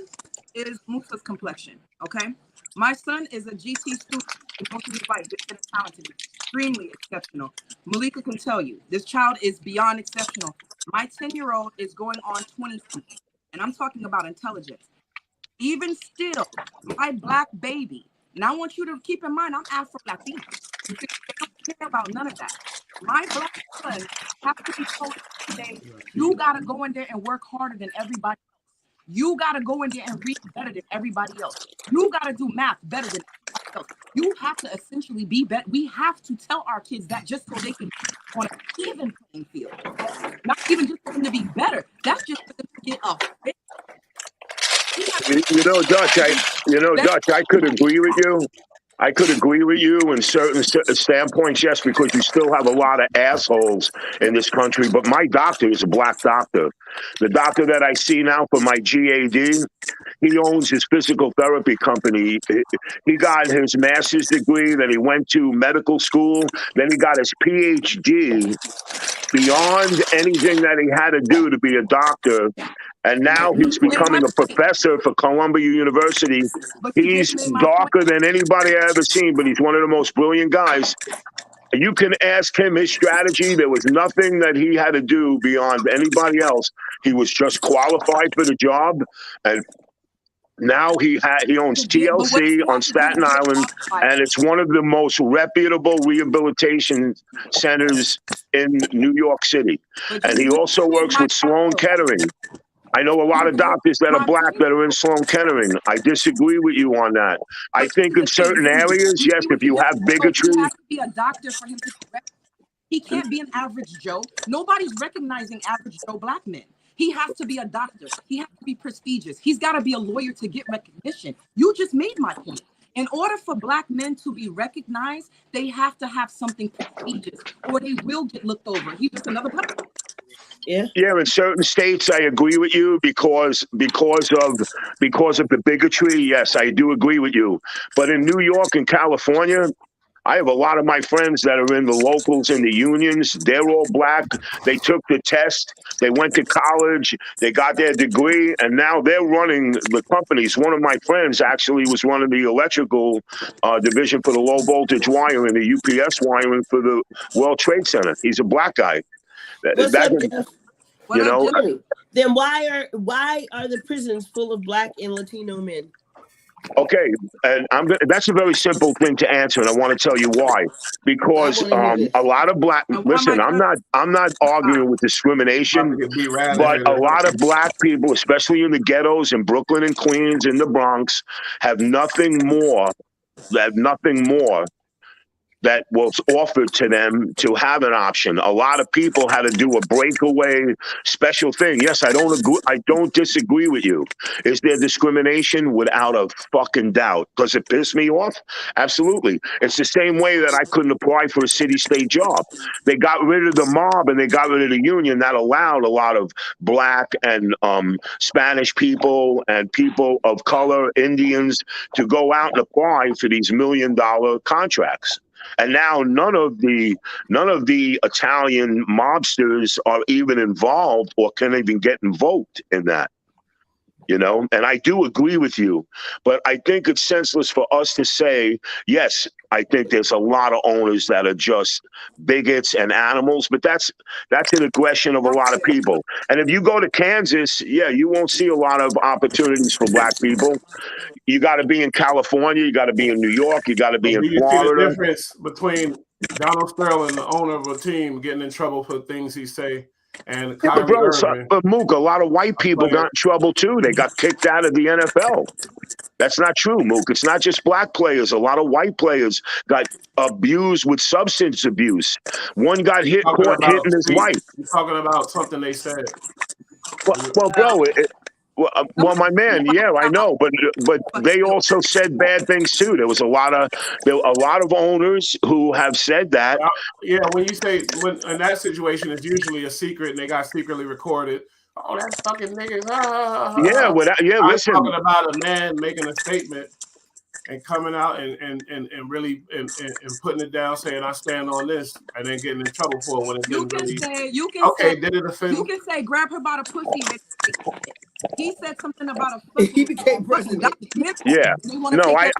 is Musa's complexion, okay? My son is a GT student, emotionally white, gifted and talented, extremely exceptional. Malika can tell you, this child is beyond exceptional. My 10-year-old is going on 20-something, and I'm talking about intelligence. Even still, my black baby, and I want you to keep in mind, I'm Afro-Latina. They don't care about none of that. My black son has to be told today, you got to go in there and work harder than everybody else. You got to go in there and read better than everybody else. You got to do math better than everybody else. You have to essentially be better. We have to tell our kids that just so they can be on an even playing field. Not even just for them to be better. That's just for them to get a fit. Dutch, I could agree with you. I could agree with you in certain standpoints, yes, because you still have a lot of assholes in this country. But my doctor is a black doctor. The doctor that I see now for my GAD, he owns his physical therapy company. He got his master's degree, then he went to medical school, then he got his PhD beyond anything that he had to do to be a doctor. And now he's becoming a professor for Columbia University. He's darker than anybody I ever seen, but he's one of the most brilliant guys. You can ask him his strategy. There was nothing that he had to do beyond anybody else. He was just qualified for the job. And now he owns TLC on Staten Island, and it's one of the most reputable rehabilitation centers in New York City. And he also works with Sloan Kettering. I know a lot of doctors that are black that are in Sloan Kettering. I disagree with you on that. I think in certain areas, yes, if you have bigotry. He has to be a doctor for him to correct. He can't be an average Joe. Nobody's recognizing average Joe black men. He has to be a doctor. He has to be prestigious. He's got to be a lawyer to get recognition. You just made my point. In order for black men to be recognized, they have to have something prestigious, or they will get looked over. He's just another black man. Yeah, in certain states, I agree with you because of the bigotry. Yes, I do agree with you. But in New York and California, I have a lot of my friends that are in the locals and the unions. They're all black. They took the test. They went to college. They got their degree, and now they're running the companies. One of my friends actually was running the electrical division for the low voltage wiring, the UPS wiring for the World Trade Center. He's a black guy. What's up, Jeff? Jimmy? Then why are the prisons full of black and Latino men? Okay, and that's a very simple thing to answer, and I want to tell you why. Because a lot of black. Listen, I'm not arguing with discrimination, but a lot of black people, especially in the ghettos in Brooklyn and Queens and the Bronx, have nothing more that was offered to them to have an option. A lot of people had to do a breakaway special thing. Yes, I don't disagree with you. Is there discrimination? Without a fucking doubt. Does it piss me off? Absolutely. It's the same way that I couldn't apply for a city-state job. They got rid of the mob and they got rid of the union. That allowed a lot of black and Spanish people and people of color, Indians, to go out and apply for these $1 million contracts. And now none of the Italian mobsters are even involved or can even get invoked in that, And I do agree with you, but I think it's senseless for us to say, yes, I think there's a lot of owners that are just bigots and animals, but that's an aggression of a lot of people. And if you go to Kansas, you won't see a lot of opportunities for black people. You got to be in California. You got to be in New York. You got to be in Florida. See the difference between Donald Sterling, the owner of a team, getting in trouble for things he say, and Kyrie Irving. But Mook, a lot of white people got in trouble too. They got kicked out of the NFL. That's not true, Mook. It's not just black players. A lot of white players got abused with substance abuse. One got caught hitting his wife. You're talking about something they said. Well, bro. Well, my man, I know, but they also said bad things too. There was a lot of owners who have said that. When you say in that situation, it's usually a secret, and they got secretly recorded. Oh, that's fucking niggas. Listen. I'm talking about a man making a statement and coming out and really and putting it down, saying I stand on this, and then getting in trouble for it when it didn't really. Did it offend? You can say grab her by the pussy. He said something about a fucking. He became president. Yeah. No, I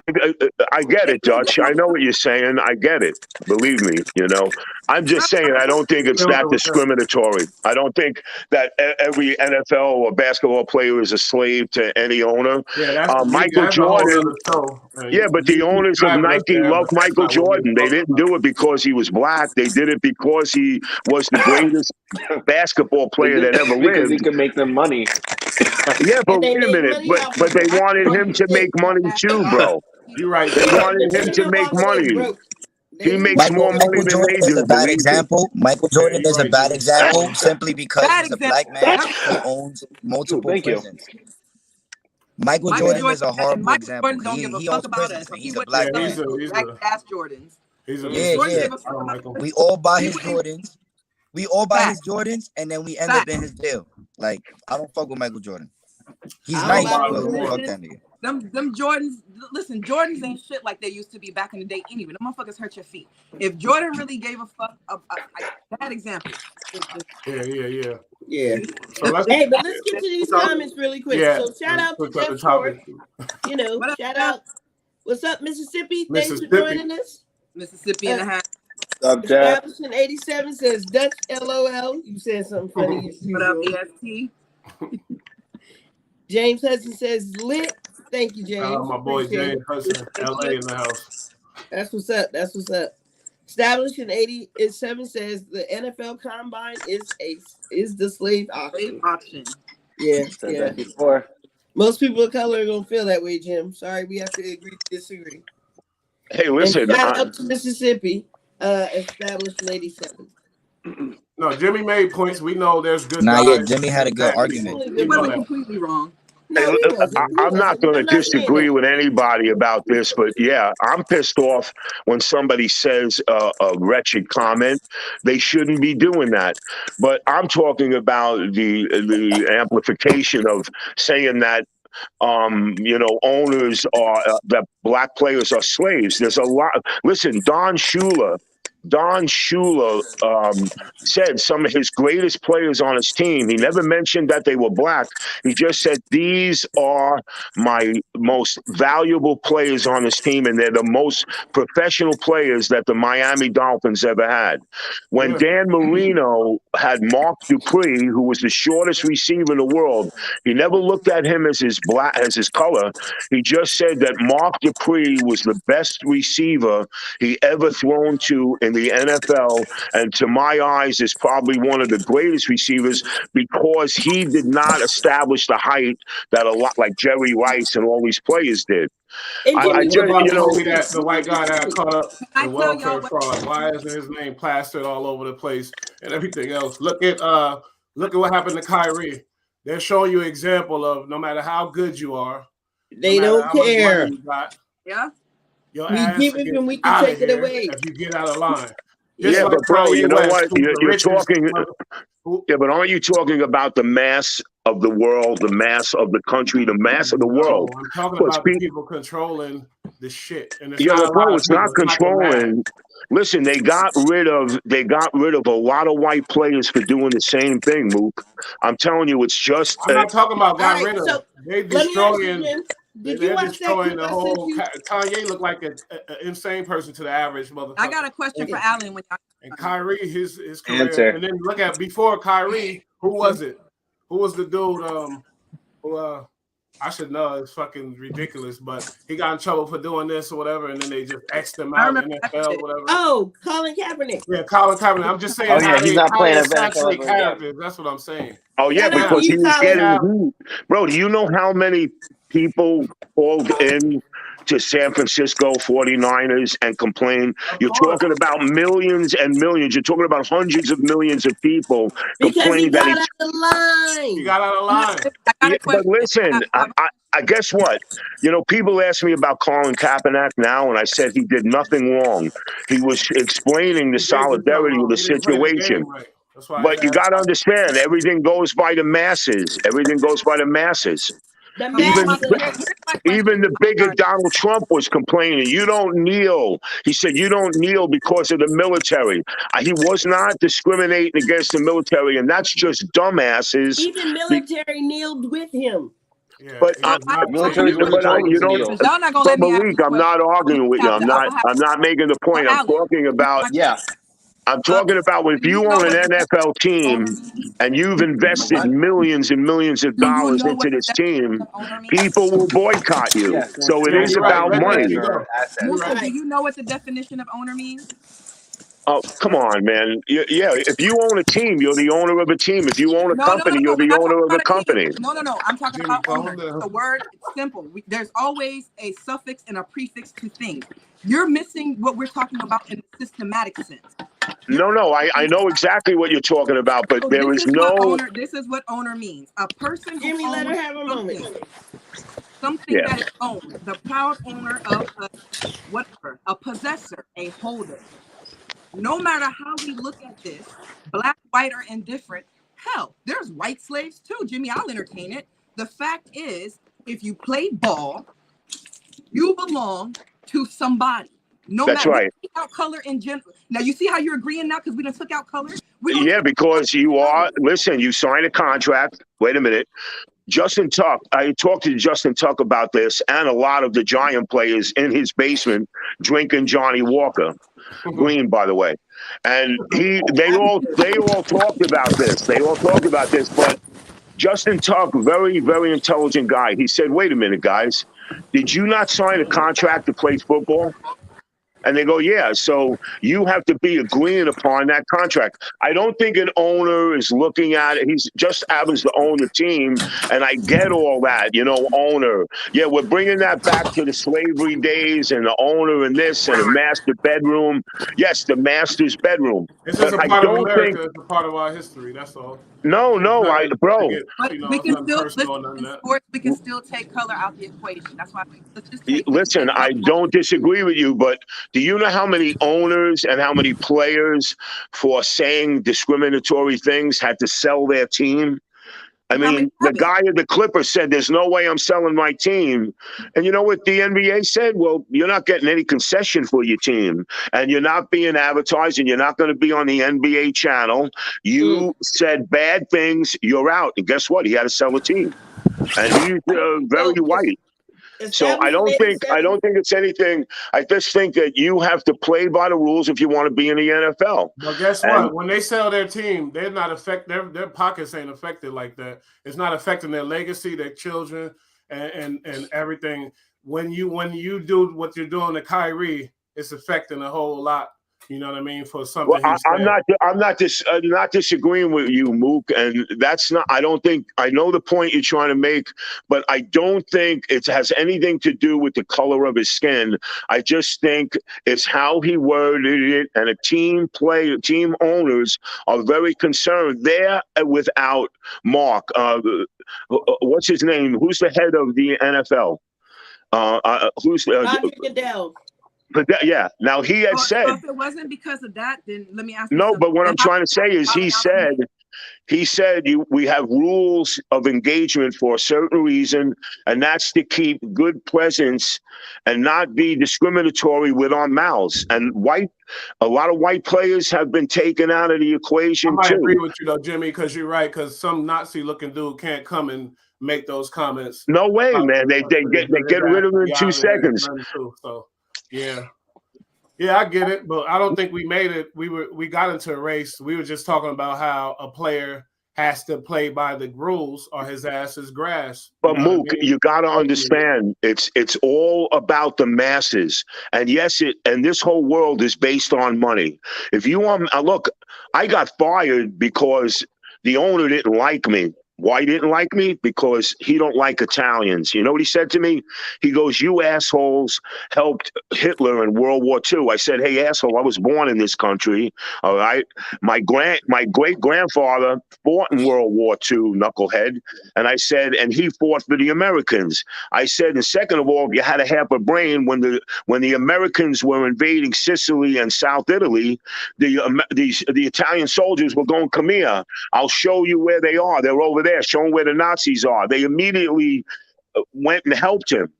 get it, Dutch. I know what you're saying. I get it. Believe me, you know. I'm just saying I don't think it's that discriminatory. I don't think that every NFL or basketball player is a slave to any owner. Yeah, Michael Jordan. Yeah, but the owners of Nike love Michael Jordan. They didn't do it because he was black. They did it because he was the greatest basketball player that ever lived. Because he could make them money. Yeah, but wait a minute. But they wanted him to make money too, bro. You're right. They wanted him to make money. He makes more money than they do. Is a bad example. Michael Jordan is a bad example simply because he's a black man who owns multiple prisons. Michael Jordan is a horrible example. He owns prisons and he's a black man. Ass Jordans. We all buy his Jordans. We all buy his Jordans, and then we end up in his jail. Like, I don't fuck with Michael Jordan. He's nice, but fuck that nigga. Them Jordans, listen, Jordans ain't shit like they used to be back in the day anyway. Them motherfuckers hurt your feet. If Jordan really gave a fuck, bad example. Yeah. So but let's get to these comments really quick. Yeah. So shout out to Jeff Ford. You know, shout out. What's up, Mississippi? Thanks for joining us. Mississippi in the house. Established in 87 says Dutch LOL. You said something funny. What up, EST? James Hudson says lit. Thank you, James. My boy James Hudson, LA in the house. That's what's up. That's what's up. Established in 87 says the NFL Combine is the slave auction. Yeah. Before. Most people of color are gonna feel that way, Jim. Sorry, we have to agree to disagree. Hey, listen. Shout out to Mississippi. Established in 87. No, Jimmy made points. We know there's good. Jimmy had a good argument. He wasn't completely wrong. I'm not going to disagree with anybody about this, but yeah, I'm pissed off when somebody says a wretched comment. They shouldn't be doing that. But I'm talking about the amplification of saying that owners are that black players are slaves. There's a lot. Listen, Don Shula said some of his greatest players on his team. He never mentioned that they were black. He just said, these are my most valuable players on this team, and they're the most professional players that the Miami Dolphins ever had. When Dan Marino had Mark Dupree, who was the shortest receiver in the world, he never looked at him as his color. He just said that Mark Dupree was the best receiver he ever thrown to in the NFL, and to my eyes is probably one of the greatest receivers because he did not establish the height that a lot like Jerry Rice and all these players did. I just, that the white guy that caught up in welfare fraud. Why isn't his name plastered all over the place and everything else? Look at what happened to Kyrie. They're showing you an example of no matter how good you are, they don't care. Yeah. We give it and we can take it away if you get out of line. Yeah, but bro, you know what? You're talking. Yeah, but aren't you talking about the mass of the world, the mass of the country, the mass of the world? No, I'm talking about people controlling the shit. And it's not controlling. Listen, they got rid of a lot of white players for doing the same thing, Mook. I'm telling you, it's just. I'm not talking about got rid of. They destroying. They're destroying the whole. Kanye looked like an insane person to the average motherfucker. I got a question for Alan. And Kyrie, his career. And then look at before Kyrie, who was it? Who was the dude? I should know. It's fucking ridiculous, but he got in trouble for doing this or whatever, and then they just X'd him out in the NFL, whatever. Oh, Colin Kaepernick. Yeah, Colin Kaepernick. I'm just saying. He's not playing a characters. That's what I'm saying. Oh yeah, because he was getting. Bro, do you know how many people called in to San Francisco 49ers and complained? You're talking about millions and millions. You're talking about hundreds of millions of people complaining that he got out of line. Yeah, but listen, I guess what? People ask me about Colin Kaepernick now, and I said he did nothing wrong. He was explaining the solidarity of the situation. But you got to understand, everything goes by the masses. Everything goes by the masses. The Even massa. even the bigger Donald Trump was complaining. You don't kneel. He said you don't kneel because of the military. He was not discriminating against the military, and that's just dumbasses. Even military kneeled with him. Yeah, But military's never told him to kneel. Y'all not gonna but let me ask Malik, this I'm question. not arguing with you. I'm not making the point. I'm talking about. Yeah. I'm talking about if you own an NFL team and you've invested millions and millions of dollars into this team, people will boycott you. Yes. So it Yeah, is you're right. about money. Musa, do you know what the definition of owner means? Oh, come on, man. Yeah, if you own a team, you're the owner of a team. If you own a company, you're the owner of a company. No. I'm talking Jimmy, about calm owner. down. The word, it's simple. There's always a suffix and a prefix to things. You're missing what we're talking about in a systematic sense. No, I know exactly what you're talking about, but So there is no. This is what owner means. A person who Jimmy, let her owns have a moment. something that is owned. The proud owner of a possessor, a holder. No matter how we look at this, black, white, or indifferent, hell, there's white slaves too, Jimmy. I'll entertain it. The fact is, if you play ball, you belong to somebody. No That's matter right. out color in general. Now you see how you're agreeing now because we done took out color. Yeah, because you are. Listen, you signed a contract. Wait a minute. Justin Tuck, I talked to Justin Tuck about this, and a lot of the Giant players in his basement drinking Johnny Walker, green, by the way, and they all talked about this. They all talked about this, but Justin Tuck, very, very intelligent guy. He said, "Wait a minute, guys, did you not sign a contract to play football?" And they go, yeah, so you have to be agreeing upon that contract. I don't think an owner is looking at it. He's just happens to own the team. And I get all that, owner. Yeah, we're bringing that back to the slavery days and the owner and this and the master bedroom. Yes, the master's bedroom. It's just a part of America. It's a part of our history. That's all. No, bro. But we can still sports. We can still take color out the equation. That's why. Let's just listen. I don't disagree with you, but do you know how many owners and how many players, for saying discriminatory things, had to sell their team? I mean, the guy at the Clippers said, "There's no way I'm selling my team." And you know what the NBA said? Well, you're not getting any concession for your team, and you're not being advertised, and you're not going to be on the NBA channel. You said bad things. You're out. And guess what? He had to sell a team, and he's very white. So I don't think it's anything. I just think that you have to play by the rules if you want to be in the NFL. But guess what? When they sell their team, they're not their pockets ain't affected like that. It's not affecting their legacy, their children, and everything. When you do what you're doing to Kyrie, it's affecting a whole lot. You know what I mean? For something. Well, I'm not disagreeing with you, Mook, and that's not. I don't think I know the point you're trying to make, but I don't think it has anything to do with the color of his skin. I just think it's how he worded it, and team owners are very concerned. They're without Mark. What's his name? Who's the head of the NFL? Who's Roger Goodell. But yeah, now he had said. So if it wasn't because of that, then let me ask you. No, but what I'm trying to say is he said we have rules of engagement for a certain reason, and that's to keep good presence and not be discriminatory with our mouths. And a lot of white players have been taken out of the equation I too. agree with you though, Jimmy, because you're right. Because some Nazi-looking dude can't come and make those comments. No way, man. They get rid of him in 2 seconds. So. Yeah, I get it, but I don't think we made it. We got into a race. We were just talking about how a player has to play by the rules or his ass is grass. But Mook, you got to understand, it's all about the masses. And yes, and this whole world is based on money. If you want, look, I got fired because the owner didn't like me. Why he didn't like me? Because he don't like Italians. You know what he said to me? He goes, "You assholes helped Hitler in World War II." I said, "Hey, asshole, I was born in this country. All right. My great grandfather fought in World War II, knucklehead." And I said, and he fought for the Americans. I said, and second of all, if you had a half a brain, when the Americans were invading Sicily and South Italy, the Italian soldiers were going, "Come here. I'll show you where they are. They're over there. Show them where the Nazis are." They immediately went and helped him.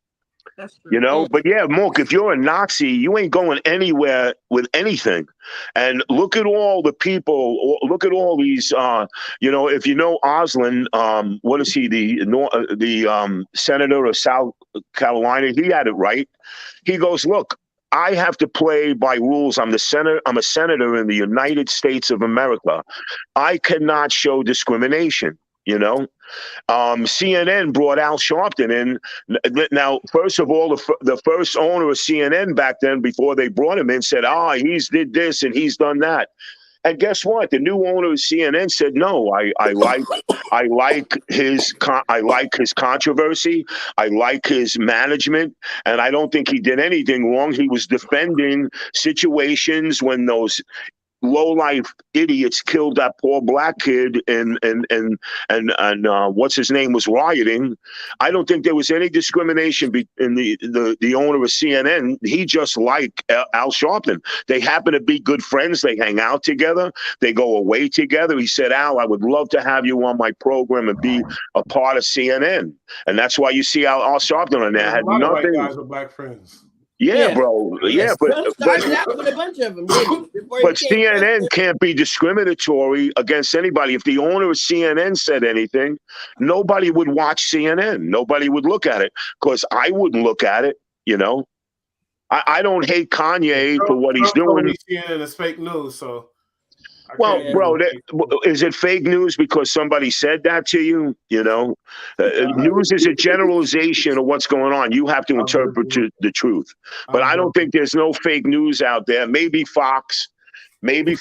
That's true. You know, but yeah, Monk, if you're a Nazi, you ain't going anywhere with anything. And look at all the people. Look at all these. You know, if you know Oslin, what is he? The senator of South Carolina. He had it right. He goes, look, I have to play by rules. I'm a senator in the United States of America. I cannot show discrimination. You know. CNN brought Al Sharpton in. Now, first of all, the first owner of CNN back then, before they brought him in, said, he's did this and he's done that. And guess what? The new owner of CNN said, no, I like his controversy. I like his management. And I don't think he did anything wrong. He was defending situations when those low-life idiots killed that poor black kid and what's his name was rioting. I don't think there was any discrimination in the owner of CNN. He just liked Al Sharpton. They happen to be good friends. They hang out together. They go away together. He said, Al, I would love to have you on my program and be a part of CNN. And that's why you see Al Sharpton on there. Had a lot of nothing. white guys are black friends. Yeah, bro. Yeah, but started out with a bunch of them. But CNN can't be discriminatory against anybody. If the owner of CNN said anything, nobody would watch CNN. Nobody would look at it because I wouldn't look at it. You know, I don't hate Kanye for what he's doing. CNN is fake news, so. Well, bro, is it fake news because somebody said that to you? You know, news is a generalization of what's going on. You have to interpret the truth. But I don't think there's no fake news out there. Maybe Fox News.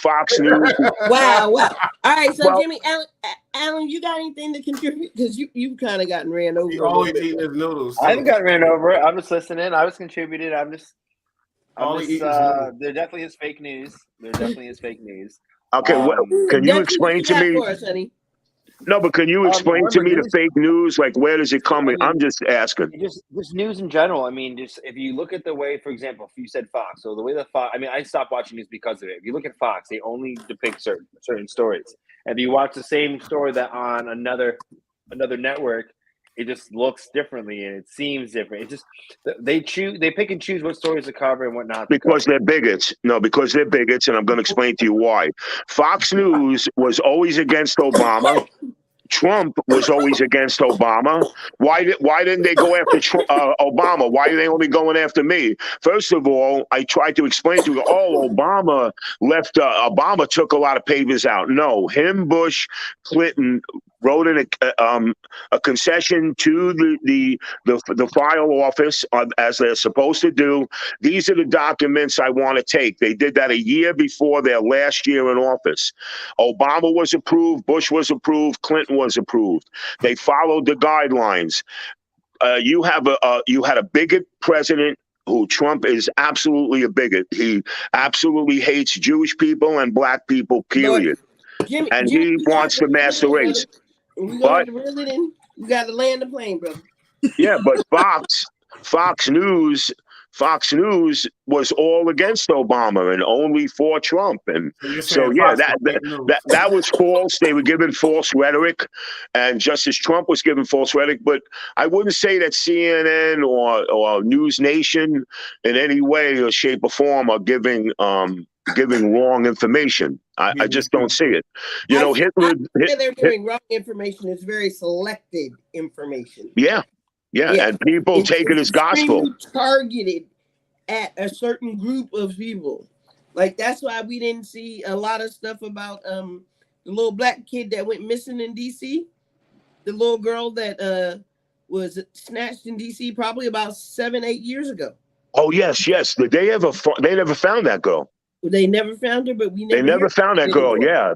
Wow. All right, so Jimmy, Alan, you got anything to contribute? Because you've kind of gotten ran over. You're always eating his noodles. I haven't gotten ran over. I'm just listening. I was contributing. There definitely is fake news. Okay, can you explain to me? Us, no, but can you explain to me the fake news? Like, where does it come? I'm just asking. Just news in general. I mean, just if you look at the way, for example, if you said Fox, so the way that Fox, I mean, I stopped watching news because of it. If you look at Fox, they only depict certain stories. If you watch the same story that on another network, it just looks differently and it seems different. It just they pick and choose what stories to cover and what not. Because they're bigots. No, because they're bigots, and I'm going to explain to you why. Fox News was always against Obama. Trump was always against Obama. Why didn't they go after Obama? Why are they only going after me? First of all, I tried to explain to you, Obama left, Obama took a lot of papers out. No, him, Bush, Clinton wrote in a concession to the file office as they're supposed to do. These are the documents I want to take. They did that a year before their last year in office. Obama was approved, Bush was approved, Clinton was approved. They followed the guidelines. You had a bigot president who Trump is absolutely a bigot. He absolutely hates Jewish people and black people, period. Jimmy, he wants to master race. You got to land the plane, brother. Yeah, but Fox News was all against Obama and only for Trump, and so yeah, that was false. They were given false rhetoric, and Justice Trump was given false rhetoric. But I wouldn't say that CNN or News Nation in any way or shape or form are giving wrong information. I just don't see it. You know, Hitler. They're giving wrong information. It's very selected information. Yeah, and people take it as gospel. Targeted at a certain group of people. Like that's why we didn't see a lot of stuff about the little black kid that went missing in DC. The little girl that was snatched in DC probably about 7-8 years ago. Oh yes. They never found that girl. They never found her, but they never found that girl. Yeah,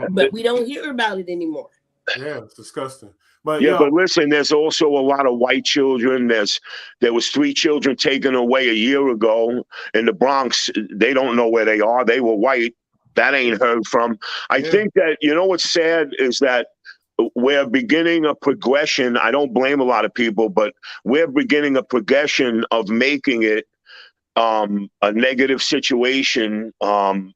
but we don't hear about it anymore. Yeah, it's disgusting. But but listen, there's also a lot of white children. There was 3 children taken away a year ago in the Bronx. They don't know where they are. They were white. That ain't heard from. I think that, you know what's sad is that we're beginning a progression. I don't blame a lot of people, but we're beginning a progression of making it a negative situation, and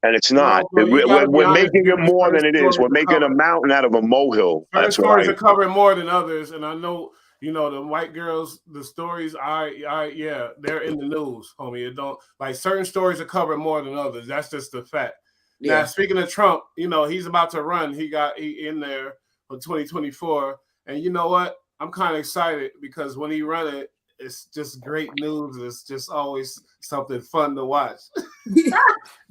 it's not. We're making it more than it is. We're making a mountain out of a molehill. Certain stories are covering more than others, and I know You know, the white girls, the stories, yeah, they're in the news, homie. It don't like certain stories are covered more than others. That's just the fact. Yeah. Now, speaking of Trump, you know, he's about to run. He in there for 2024. And you know what? I'm kind of excited because when he run it, it's just great news. It's just always something fun to watch.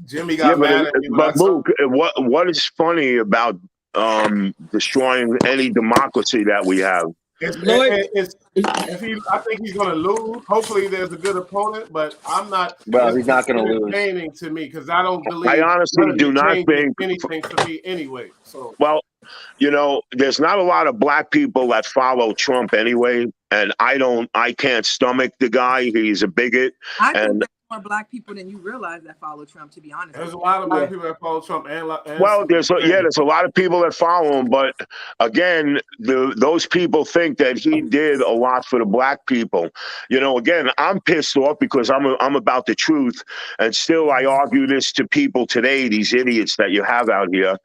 Jimmy got mad at me. But Luke, what is funny about destroying any democracy that we have? I think he's going to lose. Hopefully, there's a good opponent, but I'm not. Well, he's not going to lose. Entertaining to me because I don't believe. I honestly do not think anything for me anyway. So well, you know, there's not a lot of black people that follow Trump anyway, and I can't stomach the guy. He's a bigot. I think there's more black people than you realize that follow Trump, to be honest. There's a lot of black people that follow Trump and well, there's a lot of people that follow him, but again, those people think that he did a lot for the black people. You know, again, I'm pissed off because I'm about the truth, and still I argue this to people today, these idiots that you have out here.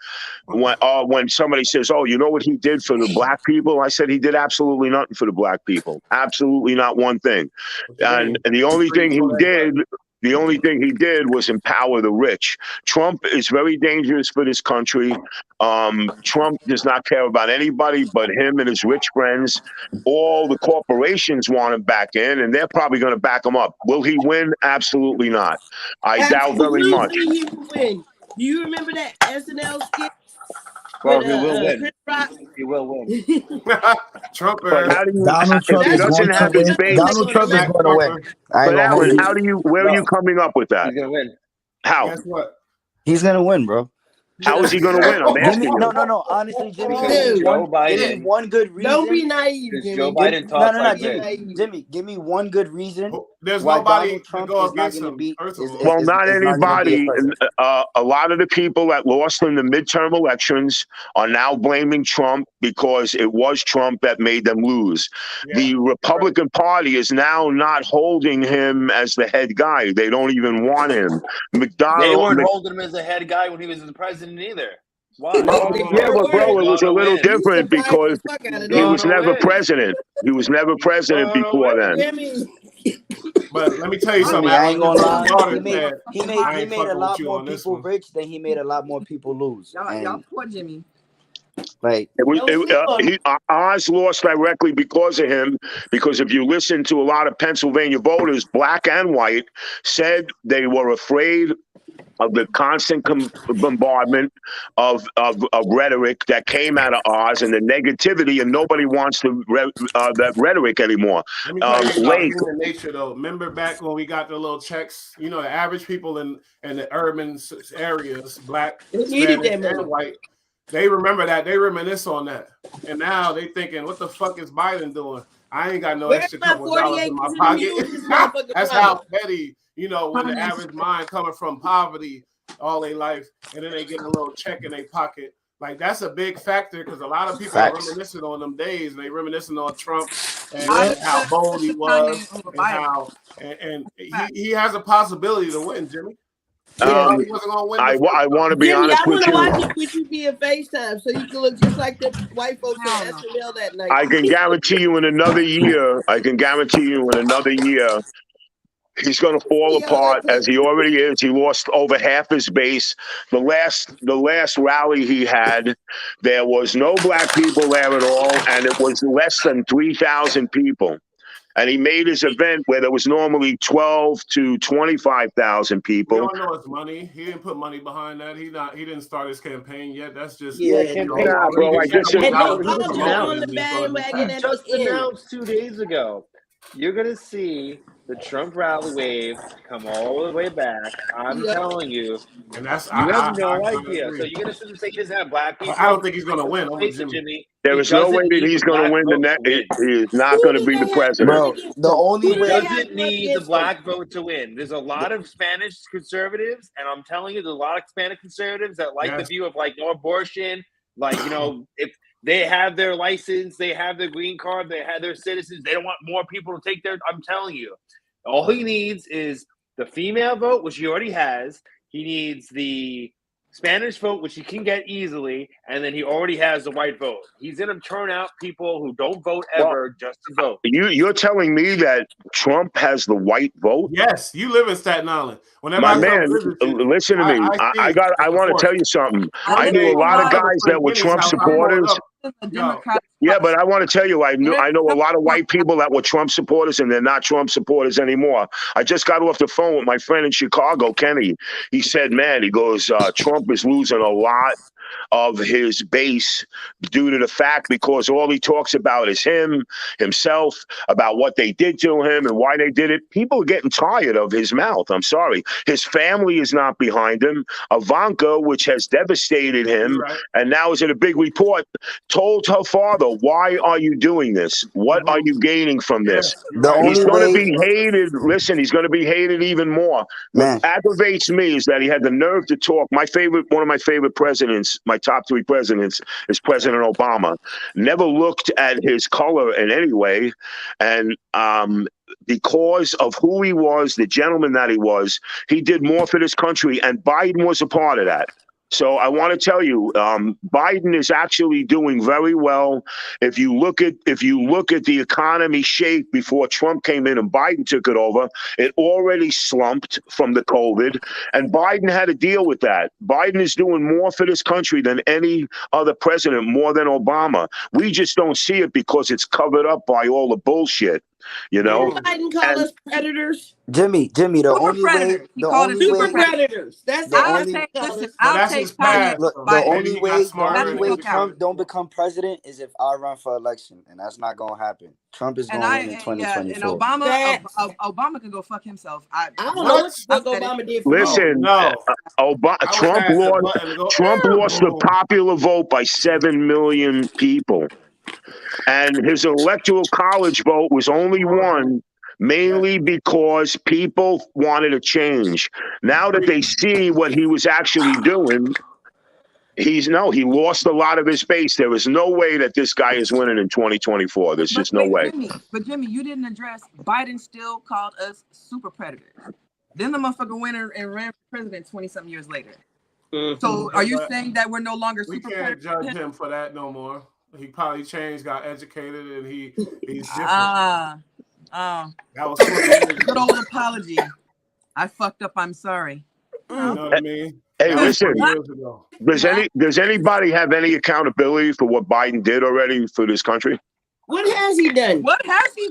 When somebody says, "Oh, you know what he did for the black people?" I said he did absolutely nothing for the black people. Absolutely not one thing. And the only thing he did. The only thing he did was empower the rich. Trump is very dangerous for this country. Trump does not care about anybody but him and his rich friends. All the corporations want him back in, and they're probably going to back him up. Will he win? Absolutely not. I doubt very much. He will win. Do you remember that SNL skit? Well, he will win. He will win. Trump. Donald Trump is going to win. Donald Trump is going to win. But Alan, where are you coming up with that? He's going to win. How? Guess what? He's going to win, bro. How is he going to win? I'm asking you. No. Honestly, Jimmy, Joe Biden. give me one good reason. Don't be naive, Jimmy. Joe Biden talks like Jimmy, give me one good reason. There's why nobody Donald Trump to go is not against going to him. be. Well, not anybody. A lot of the people that lost in the midterm elections are now blaming Trump because it was Trump that made them lose. Yeah. The Republican Party is now not holding him as the head guy. They don't even want him. They weren't holding him as the head guy when he was the president either. Why? Yeah, but bro, it was a little different because he was never president. He was never president before then. But let me tell you something. I ain't gonna lie. He made a lot more people rich than he made a lot more people lose. Y'all poor Jimmy. Like Oz lost directly because of him. Because if you listen to a lot of Pennsylvania voters, black and white, said they were afraid of the constant bombardment of rhetoric that came out of Oz and the negativity, and nobody wants that rhetoric anymore. Let me tell you about human nature, though. Remember back when we got the little checks? You know, the average people in the urban areas, black, Spanish, and white, they remember that. They reminisce on that. And now they thinking, what the fuck is Biden doing? I ain't got no extra couple dollars in my pocket. That's how petty. You know, when the average mind coming from poverty all their life, and then they get a little check in their pocket. Like, that's a big factor because a lot of people are reminiscing on them days. And they reminiscing on Trump and how bold he was and how and he has a possibility to win, Jimmy. I want to be honest with you. I want to watch it with you via FaceTime so you can look just like the white folks at SNL that night. I can guarantee you in another year, he's going to fall apart as he already is. He lost over half his base. The last rally he had, there was no black people there at all, and it was less than 3,000 people. And he made his event where there was normally 12 to 25,000 people. You don't know his money. He didn't put money behind that. He didn't start his campaign yet. That's just bro. I just announced 2 days ago. You're gonna see the Trump rally wave come all the way back. I'm telling you. And that's you have no idea. So you're gonna sit and say he doesn't have black people. I don't think he's gonna win. Jimmy. There is no way that he's going to win the next. He is not going to be the president. Bro, the only way he doesn't need the black vote to win. There's a lot of Spanish conservatives, and I'm telling you, there's a lot of Hispanic conservatives that like the view of like no abortion. Like, you know, if they have their license, they have their green card, they have their citizens, they don't want more people to take their. I'm telling you, all he needs is the female vote, which he already has. He needs the Spanish vote, which he can get easily, and then he already has the white vote. He's going to turn out people who don't vote ever just to vote. You're telling me that Trump has the white vote? Yes, you live in Staten Island. Whenever My I man, listen to me. I want to tell you something. I knew a lot of guys that were Trump supporters. Yeah, but I want to tell you, I know a lot of white people that were Trump supporters, and they're not Trump supporters anymore. I just got off the phone with my friend in Chicago, Kenny. He said, man, he goes, Trump is losing a lot of his base due to the fact because all he talks about is himself, about what they did to him and why they did it. People are getting tired of his mouth. I'm sorry. His family is not behind him. Ivanka, which has devastated him, and now is in a big report, told her father, why are you doing this? What are you gaining from this? He's going to be hated. Listen, he's going to be hated even more. What aggravates me is that he had the nerve to talk. One of my favorite presidents, my top 3 presidents, is President Obama. Never looked at his color in any way. And because of who he was, the gentleman that he was, he did more for this country. And Biden was a part of that. So I want to tell you, Biden is actually doing very well. If you look at the economy shape before Trump came in and Biden took it over, it already slumped from the COVID, and Biden had to deal with that. Biden is doing more for this country than any other president, more than Obama. We just don't see it because it's covered up by all the bullshit. You know, Biden call us predators. Jimmy, the only way, super predators. That's the only way. I'll take The only way Trump don't become president is if I run for election, and that's not gonna happen. Trump is going to win in 2024. And Obama can go fuck himself. I don't know what the fuck Obama did. Listen, Trump lost the popular vote by 7 million people. And his electoral college vote was only won mainly because people wanted a change. Now that they see what he was actually doing, he lost a lot of his base. There is no way that this guy is winning in 2024. There's just no way. Jimmy, you didn't address Biden still called us super predators. Then the motherfucker went and ran for president 20-something years later. So are you saying that we're no longer super predators? We can't judge him for that no more. He probably changed, got educated, and he's different. That was a good old apology. I fucked up. I'm sorry. You know what I mean? Hey, listen. Does anybody have any accountability for what Biden did already for this country? What has he done?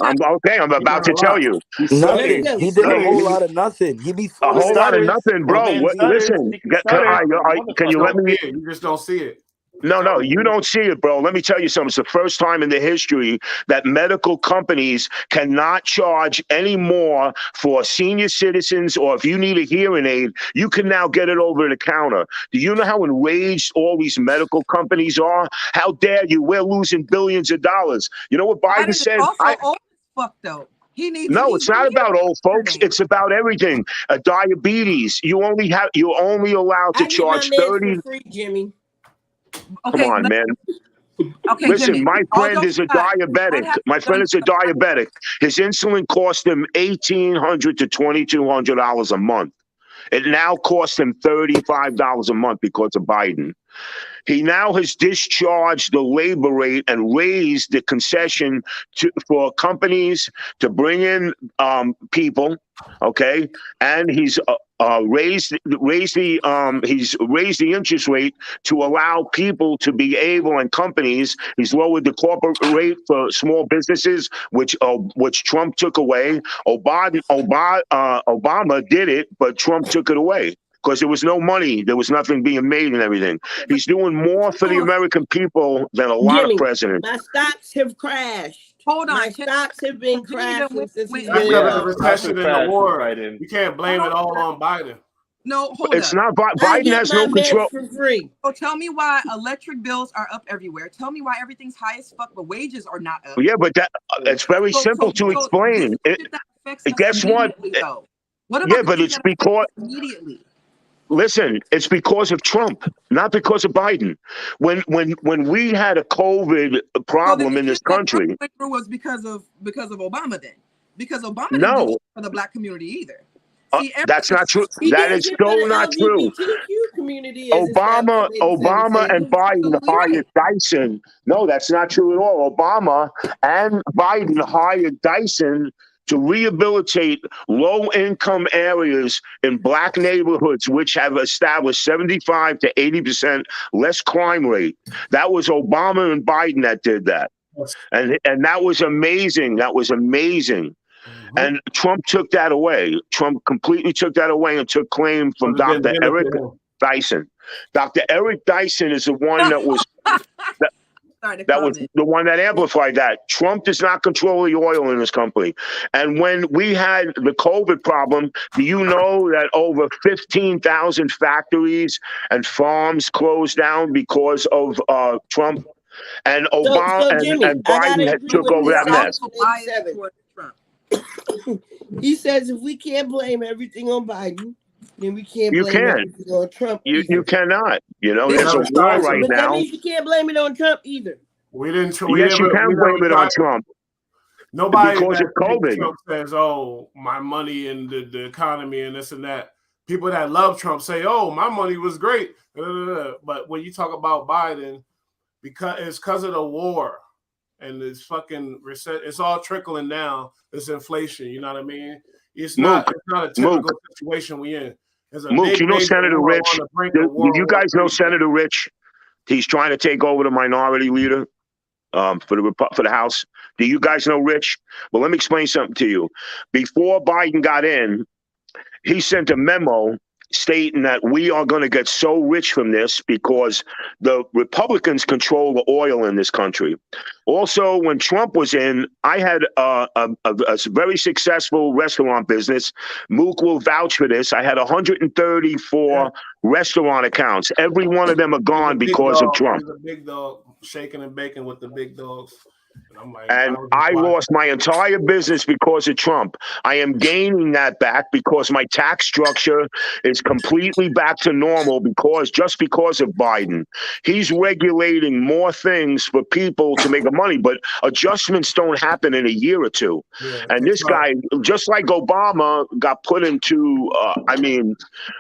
I'm about to tell you. Nothing. He did a whole lot of nothing. A whole lot of nothing, bro. Listen, can you let me? You just don't see it. No, you don't see it, bro. Let me tell you something. It's the first time in the history that medical companies cannot charge any more for senior citizens, or if you need a hearing aid, you can now get it over the counter. Do you know how enraged all these medical companies are? How dare you? We're losing billions of dollars. You know what Biden said? Old fuck though. It's not about old folks. It's about everything. Diabetes. You're only allowed to charge 30. Free, Jimmy. Come on, man. Listen, Jimmy, my friend is a diabetic. My friend is a diabetic. His insulin cost him $1,800 to $2,200 a month. It now costs him $35 a month because of Biden. He now has discharged the labor rate and raised the concession for companies to bring in people. Okay, and he's raised the interest rate to allow people to be able, and companies. He's lowered the corporate rate for small businesses, which Trump took away. Obama did it, but Trump took it away because there was no money, there was nothing being made and everything. He's doing more for the American people than a lot of presidents. My stocks have crashed. Hold on. My stocks have been crashing since he's been the recession in the war. You can't blame it all on Biden. No, hold It's up. not Biden has no control. For free. So tell me why electric bills are up everywhere. Tell me why everything's high as fuck, but wages are not up. Yeah, but it's very simple to explain. Guess what? What about yeah, but it's because immediately. Listen, it's because of Trump, not because of Biden. When we had a COVID problem in this country, was because of Obama then, because Obama didn't do it for the black community either. See, That's not true. He That did is shit for so the not true. LGBTQ community as his family Obama and He's Biden totally hired right. Dyson. No, that's not true at all. Obama and Biden hired Dyson to rehabilitate low-income areas in black neighborhoods, which have established 75 to 80% less crime rate. That was Obama and Biden that did that. And that was amazing. That was amazing. Mm-hmm. And Trump took that away. Trump completely took that away and took claim from Dr. Eric Dyson. Dr. Eric Dyson is the one that was that was the one that amplified that. Trump does not control the oil in this company. And when we had the COVID problem, do you know that over 15,000 factories and farms closed down because of Trump? And Obama Jimmy, and Biden took over that mess. He says if we can't blame everything on Biden, then we can't blame everything on Trump. You cannot. You know, there's a war right but now. That means you can't blame it on Trump either. We didn't. Yes, you can blame it on Trump. Nobody because of COVID. Trump says, "Oh, my money and the economy and this and that." People that love Trump say, "Oh, my money was great." But when you talk about Biden, because of the war and this fucking reset, it's all trickling down. This inflation, you know what I mean? It's not a typical situation we in. Mook, you know Senator Rich? Do you guys know Senator Rich? He's trying to take over the minority leader for the House. Do you guys know Rich? Well, let me explain something to you. Before Biden got in, he sent a memo stating that we are going to get so rich from this because the Republicans control the oil in this country. Also, when Trump was in, I had a very successful restaurant business. Mook will vouch for this. I had 134 restaurant accounts. Every one of them are gone because of Trump. He's a big dog, shaking and baking with the big dogs. And I lost my entire business because of Trump. I am gaining that back because my tax structure is completely back to normal just because of Biden. He's regulating more things for people to make money, but adjustments don't happen in a year or two. Yeah, and this guy, just like Obama, got put into,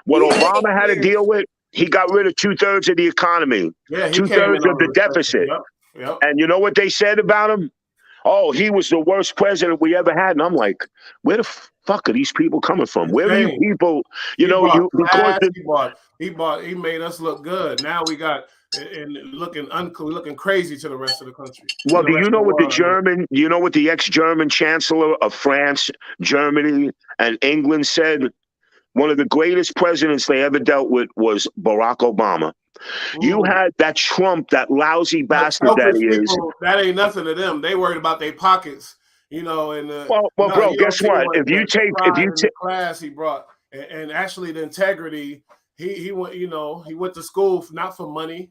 what Obama had to deal with, he got rid of 2/3 of the economy, 2/3 of the deficit. Yep. And you know what they said about him? Oh, he was the worst president we ever had. And I'm like, where the fuck are these people coming from? Where are you people? You know, he made us look good. Now we got and looking crazy to the rest of the country. Well, do you know what the ex-German chancellor of France, Germany, and England said? One of the greatest presidents they ever dealt with was Barack Obama. You had that Trump, that lousy bastard that he is. That ain't nothing to them. They worried about their pockets, you know. And bro, guess what? If you take the class he brought and actually the integrity, he went. You know, he went to school not for money.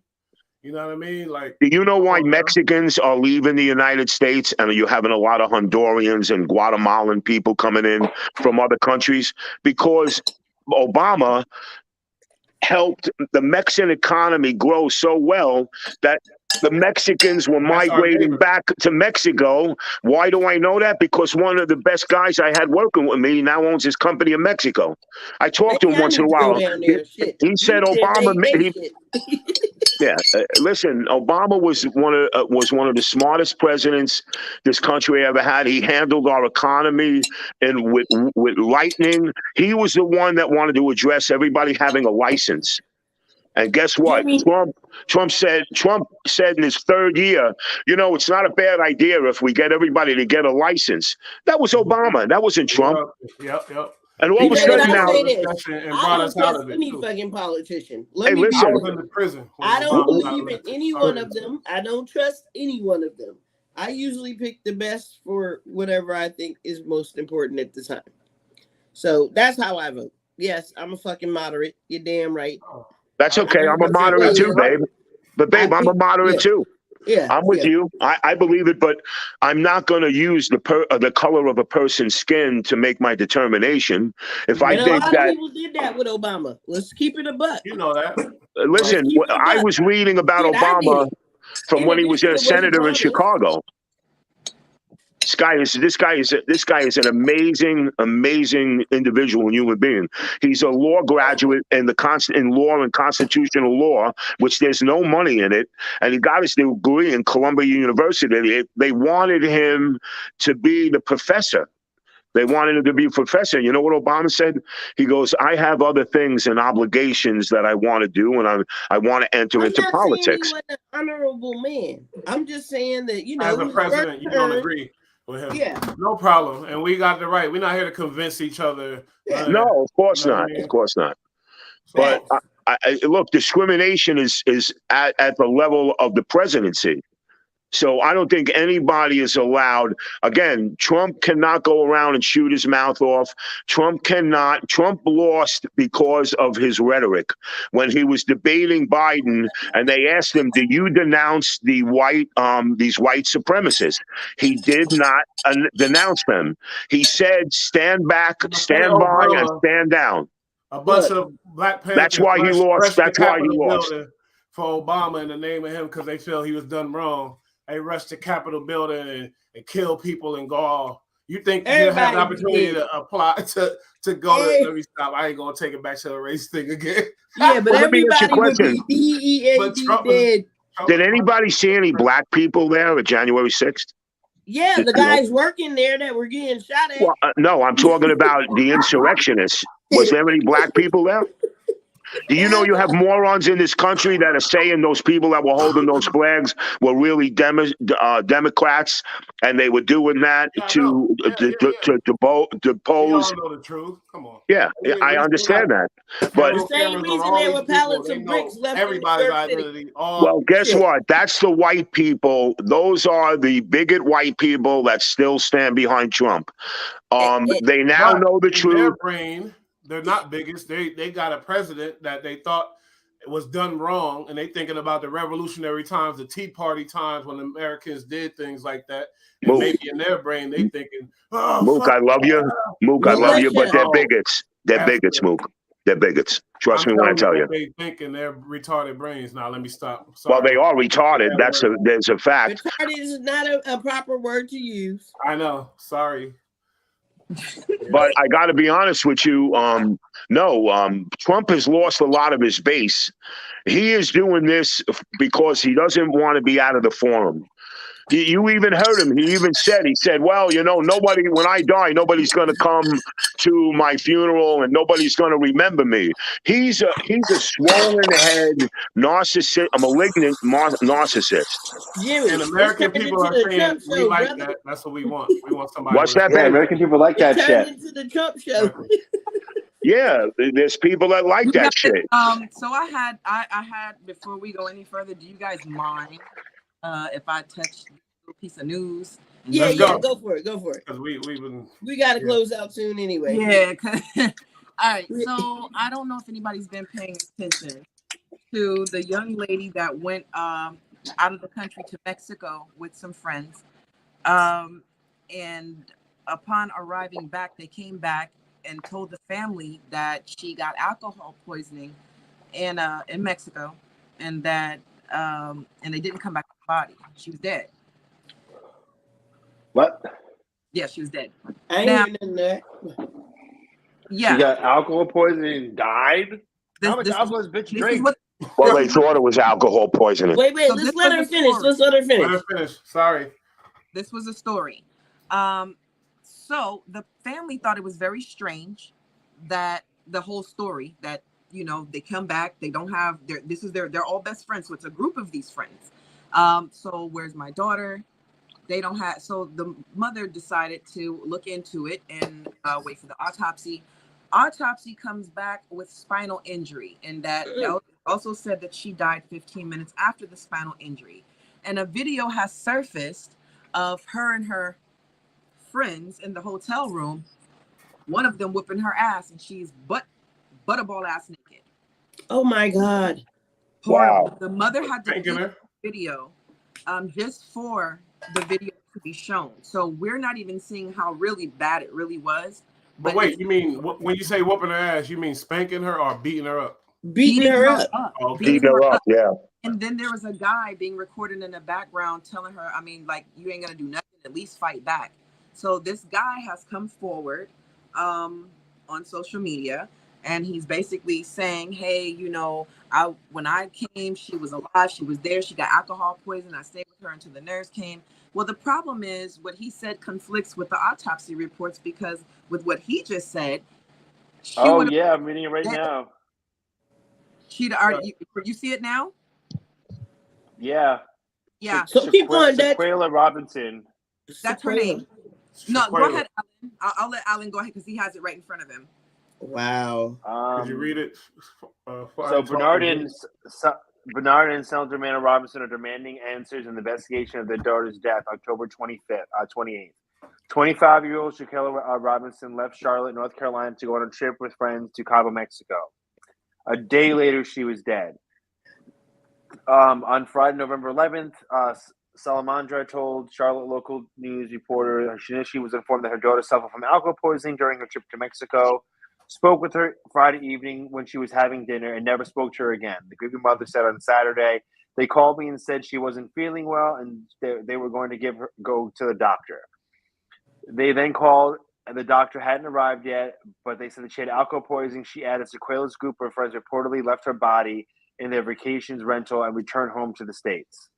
You know what I mean? Like, do you know why Mexicans are leaving the United States and you're having a lot of Hondurans and Guatemalan people coming in from other countries? Because Obama helped the Mexican economy grow so well that the Mexicans were migrating back to Mexico. Why do I know that? Because one of the best guys I had working with me now owns his company in Mexico. I talk to him once in a while. He said Obama. Listen, Obama was one of the smartest presidents this country ever had. He handled our economy and with lightning. He was the one that wanted to address everybody having a license. And guess what? Trump said in his third year, you know, it's not a bad idea if we get everybody to get a license. That was Obama. That wasn't Trump. Yep. And all of a sudden now, I don't trust any fucking politician. I was in the prison. I don't believe in any one of them. I don't trust any one of them. I usually pick the best for whatever I think is most important at the time. So that's how I vote. Yes, I'm a fucking moderate. You're damn right. That's okay. I'm a moderate too, babe. But babe, I'm a moderate too. Yeah, I'm with you. I believe it, but I'm not going to use the color of a person's skin to make my determination. If I think that people did that with Obama, let's keep it a buck. You know that. Listen, I was reading about Obama from when he was a senator in Chicago. This guy is an amazing individual and human being. He's a law graduate in law and constitutional law, which there's no money in it, and he got his degree in Columbia University. They wanted him to be the professor. They wanted him to be a professor. You know what Obama said? He goes, "I have other things and obligations that I want to do, and I want to enter into politics." I'm not saying he was an honorable man. I'm just saying that, you know, as a president, you don't agree with him. Yeah, no problem. And we got the right. We're not here to convince each other. No, of course You know not. what I mean? Of course not. So, But look, discrimination is at the level of the presidency. So I don't think anybody is allowed. Again, Trump cannot go around and shoot his mouth off. Trump lost because of his rhetoric. When he was debating Biden and they asked him, "Do you denounce these white supremacists?" He did not denounce them. He said, "Stand back, stand by, and stand down." A bunch of Black Panthers. That's why he lost. That's why he lost. For Obama in the name of him, because they feel he was done wrong. They rushed the Capitol building and kill people and go all. You think you have the opportunity to apply to go to? Let me stop. I ain't gonna take it back to the race thing again. Yeah, but Well, let me ask you a everybody would question. be dead. Did anybody see any black people there at January 6th? Yeah, the guys working there that were getting shot at. Well, no, I'm talking about the insurrectionists. Was there any black people there? Do you know you have morons in this country that are saying those people that were holding those flags were really Democrats, and they were doing that to depose? We all know the truth. Come on. Yeah, I understand that, but the same reason there were pallets of bricks left everybody's in New York identity. City. well, guess what? That's the white people. Those are the bigot white people that still stand behind Trump. They now know the truth. Their brain, they're not bigots. They got a president that they thought was done wrong, and they thinking about the revolutionary times, the Tea Party times when Americans did things like that. And Mook. maybe in their brain they thinking, "Oh, Mook, I love you. Mook, I love you, but they're No. bigots. They're bigots, Mook. They're bigots. Trust me when I tell you. They think in their retarded brains. Now let me stop. Well, they are retarded. There's a fact. Retarded is not a proper word to use. I know. Sorry. But I got to be honest with you. Trump has lost a lot of his base. He is doing this because he doesn't want to be out of the forum. You even heard him. He said, well, you know, when I die, nobody's going to come to my funeral and nobody's going to remember me. He's a swollen head narcissist, a malignant narcissist. Jimmy, and American people are saying we like that. That's what we want. We want somebody. What's that? Yeah, American people like that shit. Into the Trump show. Yeah, there's people that like that shit. So I had before we go any further, do you guys mind if I touch a little piece of news? Yeah, go for it. Because we got to close out soon anyway. Yeah. All right. So I don't know if anybody's been paying attention to the young lady that went out of the country to Mexico with some friends, and upon arriving back, they came back and told the family that she got alcohol poisoning in Mexico, and that and they didn't come back with the body. She was dead. What? Yeah, she was dead. I ain't hearing that. Yeah. She got alcohol poisoning and died? How much alcohol does bitch drink? Well, they thought it was alcohol poisoning. Wait, let's let her finish. Let her finish. Sorry. This was a story. So the family thought it was very strange that the whole story that, you know, they come back, they don't have they're all best friends. So it's a group of these friends. So where's my daughter? They don't have, so the mother decided to look into it and wait for the autopsy. Autopsy comes back with spinal injury, and that also said that she died 15 minutes after the spinal injury. And a video has surfaced of her and her friends in the hotel room, one of them whipping her ass, and she's butterball ass naked. Oh my God. Wow. The mother had to do a video just for the video to be shown. So we're not even seeing how really bad it really was. But wait, you mean when you say whooping her ass, you mean spanking her or beating her up? Beating her up. Okay. Beating her up, yeah. And then there was a guy being recorded in the background telling her, I mean, like, you ain't gonna do nothing at least fight back. So this guy has come forward on social media, and he's basically saying, hey, you know, when I came, she was alive, she was there, she got alcohol poison, I stayed with her until the nurse came. Well, the problem is what he said conflicts with the autopsy reports, because with what he just said, I'm reading it right now. She'd already, you see it now? Yeah. So keep going, Dutch. Sequela Robinson. That's her name. No, go ahead, Alan. I'll let Alan go ahead because he has it right in front of him. Wow. Could you read it? So Bernard and Sandra Robinson are demanding answers in the investigation of their daughter's death, October 28th. 25-year-old Sequela Robinson left Charlotte, North Carolina to go on a trip with friends to Cabo, Mexico. A day later, she was dead. On Friday, November 11th, Salamandra told Charlotte local news reporter she was informed that her daughter suffered from alcohol poisoning during her trip to Mexico. Spoke with her Friday evening when she was having dinner and never spoke to her again. The grieving mother said on Saturday, they called me and said she wasn't feeling well and they were going to go to the doctor. They then called and the doctor hadn't arrived yet, but they said that she had alcohol poisoning. She added Sequela's group of friends reportedly left her body in their vacations rental and returned home to the States.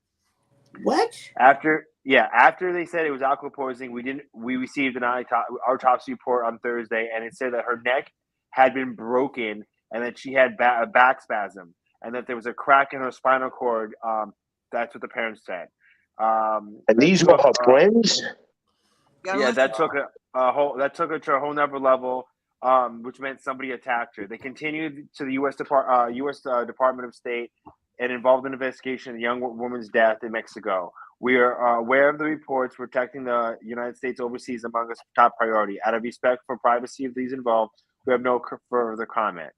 What? After they said it was alcohol poisoning, we received an autopsy report on Thursday, and it said that her neck had been broken and that she had a back spasm and that there was a crack in her spinal cord. That's what the parents said. And these were her friends? Yeah, that took her to a whole nother level, which meant somebody attacked her. They continued to the U.S. Department of State and involved in an investigation of the young woman's death in Mexico. We are aware of the reports. Protecting the United States overseas among us top priority. Out of respect for privacy of these involved, we have no further comment.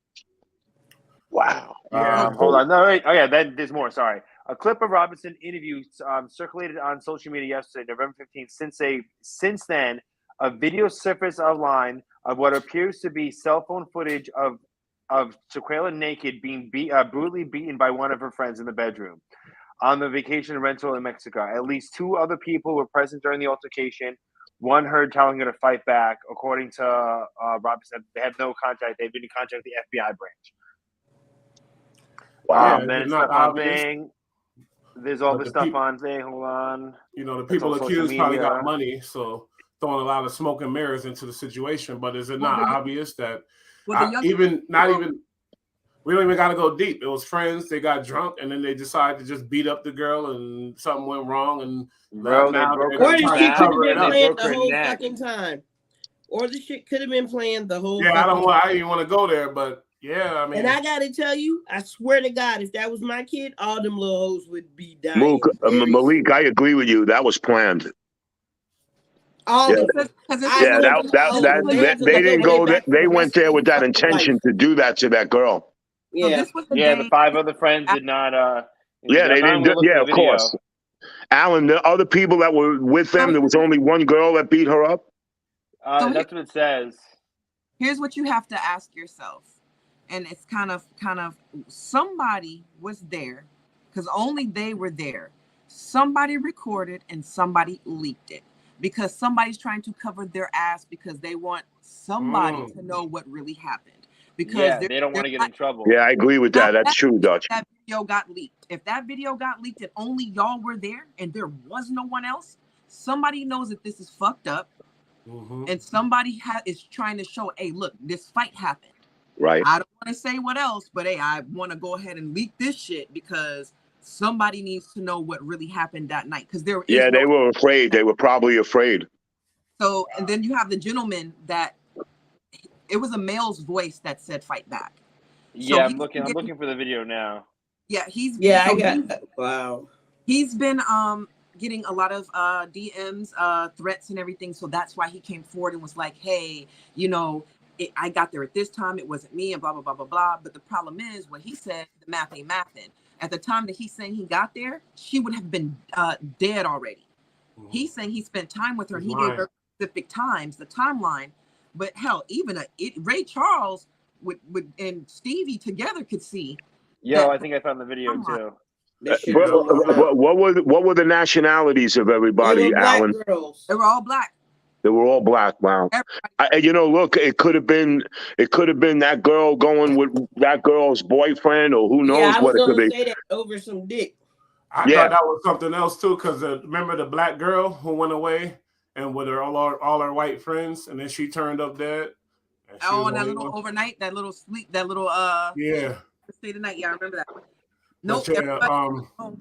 Wow. Hold on. No, wait. Oh, yeah, there's more. Sorry. A clip of Robinson interview circulated on social media yesterday, November 15th. Since then, a video surfaced online of what appears to be cell phone footage of Sequela naked being brutally beaten by one of her friends in the bedroom on the vacation rental in Mexico. At least two other people were present during the altercation. One heard telling her to fight back. According to Robinson, they have no contact. They've been in contact with the FBI branch. Wow. Then it's stuff on thing. There's all this stuff on thing. Hold on. You know, the people accused probably got money, so throwing a lot of smoke and mirrors into the situation. But is it not obvious that we don't even got to go deep? It was friends. They got drunk and then they decided to just beat up the girl, and something went wrong. And or the shit could have been planned the whole fucking time. Or the shit could have been planned the whole. Yeah, I didn't want to go there, but. Yeah, I mean, and I gotta tell you, I swear to God, if that was my kid, all them little hoes would be dying. Malik, I agree with you. That was planned. They didn't go. They went there with that intention to do that to that girl. Yeah, the five other friends did not. They didn't. Of course. Alan, the other people that were with them, there was only one girl that beat her up. That's what it says. Here's what you have to ask yourself. And it's kind of somebody was there because only they were there. Somebody recorded and somebody leaked it because somebody's trying to cover their ass because they want somebody to know what really happened. Because they don't want to get in trouble. Yeah, I agree with that. That's true, Dutch. That video got leaked. If that video got leaked and only y'all were there and there was no one else, somebody knows that this is fucked up. And somebody is trying to show, hey, look, this fight happened. Right. I don't want to say what else, but hey, I want to go ahead and leak this shit because somebody needs to know what really happened that night. Because they were afraid. They were probably afraid. So, and then you have the gentleman that it was a male's voice that said "fight back." Yeah, so I'm looking for the video now. Yeah, wow. He's been getting a lot of DMs, threats, and everything. So that's why he came forward and was like, "Hey, you know." I got there at this time. It wasn't me, and blah, blah, blah, blah, blah. But the problem is, what he said, the math ain't mathin'. At the time that he's saying he got there, she would have been dead already. He's saying he spent time with her. And he gave her specific times, the timeline. But hell, even Ray Charles and Stevie together could see. I think I found the video too. This shit But, don't look right. what were the nationalities of They everybody, were black Alan? girls. They were all black. They were all black. Wow. Everybody. Look, it could have been that girl going with that girl's boyfriend, or who knows Yeah, I was what it could gonna be. say that over some dick. I thought that was something else too, because remember the black girl who went away and with all her white friends, and then she turned up dead. And that little overnight, that little sleep, that little stay the night. Yeah, I remember that. Nope.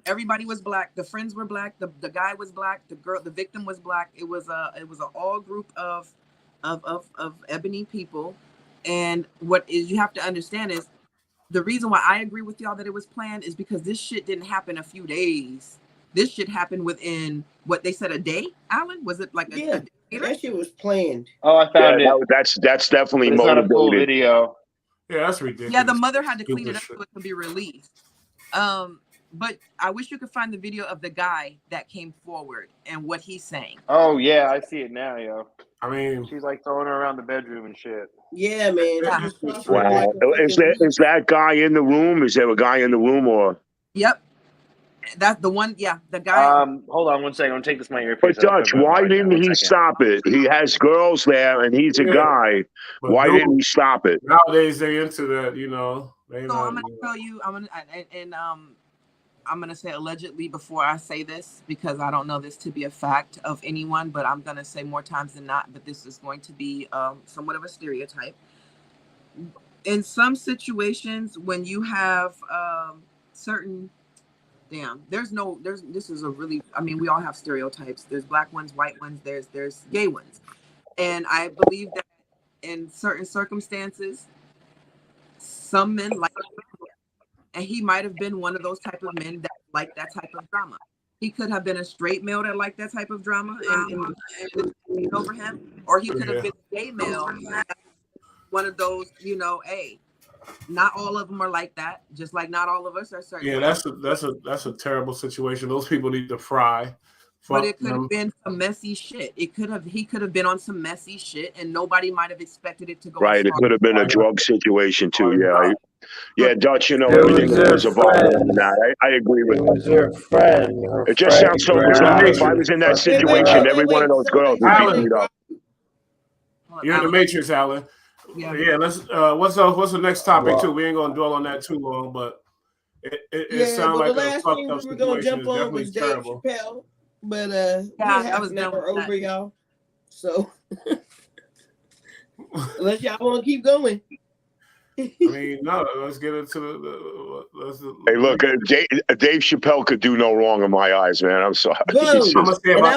Everybody was black. The friends were black. The guy was black. The victim was black. It was an all group of ebony people. And what is you have to understand is the reason why I agree with y'all that it was planned is because this shit didn't happen a few days. This shit happened within what they said a day. Alan, was it like a day? That shit was planned. Oh, I found it. That's definitely It's not a full motivated. video. Yeah, that's ridiculous. Yeah, the mother had to clean it up so it could be released. But I wish you could find the video of the guy that came forward and what he's saying. Oh yeah, I see it now, yo. I mean, she's like throwing her around the bedroom and shit. Yeah, man. Wow. Is that guy in the room? Is there a guy in the room or? Yep. That's the one. Yeah, the guy. Hold on 1 second. I'm gonna take this my earpiece. But Dutch, why didn't he stop it? He has girls there, and he's a guy. Why didn't he stop it? Nowadays they into that, you know. I'm gonna tell you. I'm gonna say allegedly before I say this because I don't know this to be a fact of anyone, but I'm gonna say more times than not. But this is going to be somewhat of a stereotype. In some situations, when you have certain this is a really, I mean, we all have stereotypes. There's black ones, white ones, there's gay ones. And I believe that in certain circumstances, some men like it. And he might have been one of those type of men that like that type of drama. He could have been a straight male that liked that type of drama and over him, or he could have been a gay male, one of those, you know, not all of them are like that, just like not all of us are certain. Yeah, that's a terrible situation. Those people need to fry. But it could have been some messy shit. He could have been on some messy shit, and nobody might have expected it to go. Right, it could have been a drug situation too. Yeah, Dutch. You know, everything was involved in that. I agree with that. It just sounds so bizarre. If I was in that situation, every one of those girls would be beat up. You're in the Matrix, Alan. Yeah. Let's. What's the next topic too? We ain't gonna dwell on that too long, but it sounds like the last thing we were gonna jump on was Dave Chappelle. But that was never over, y'all. So unless y'all want to keep going. I mean, no. Let's get into the. Hey, look, Dave Chappelle could do no wrong in my eyes, man. I'm sorry. And I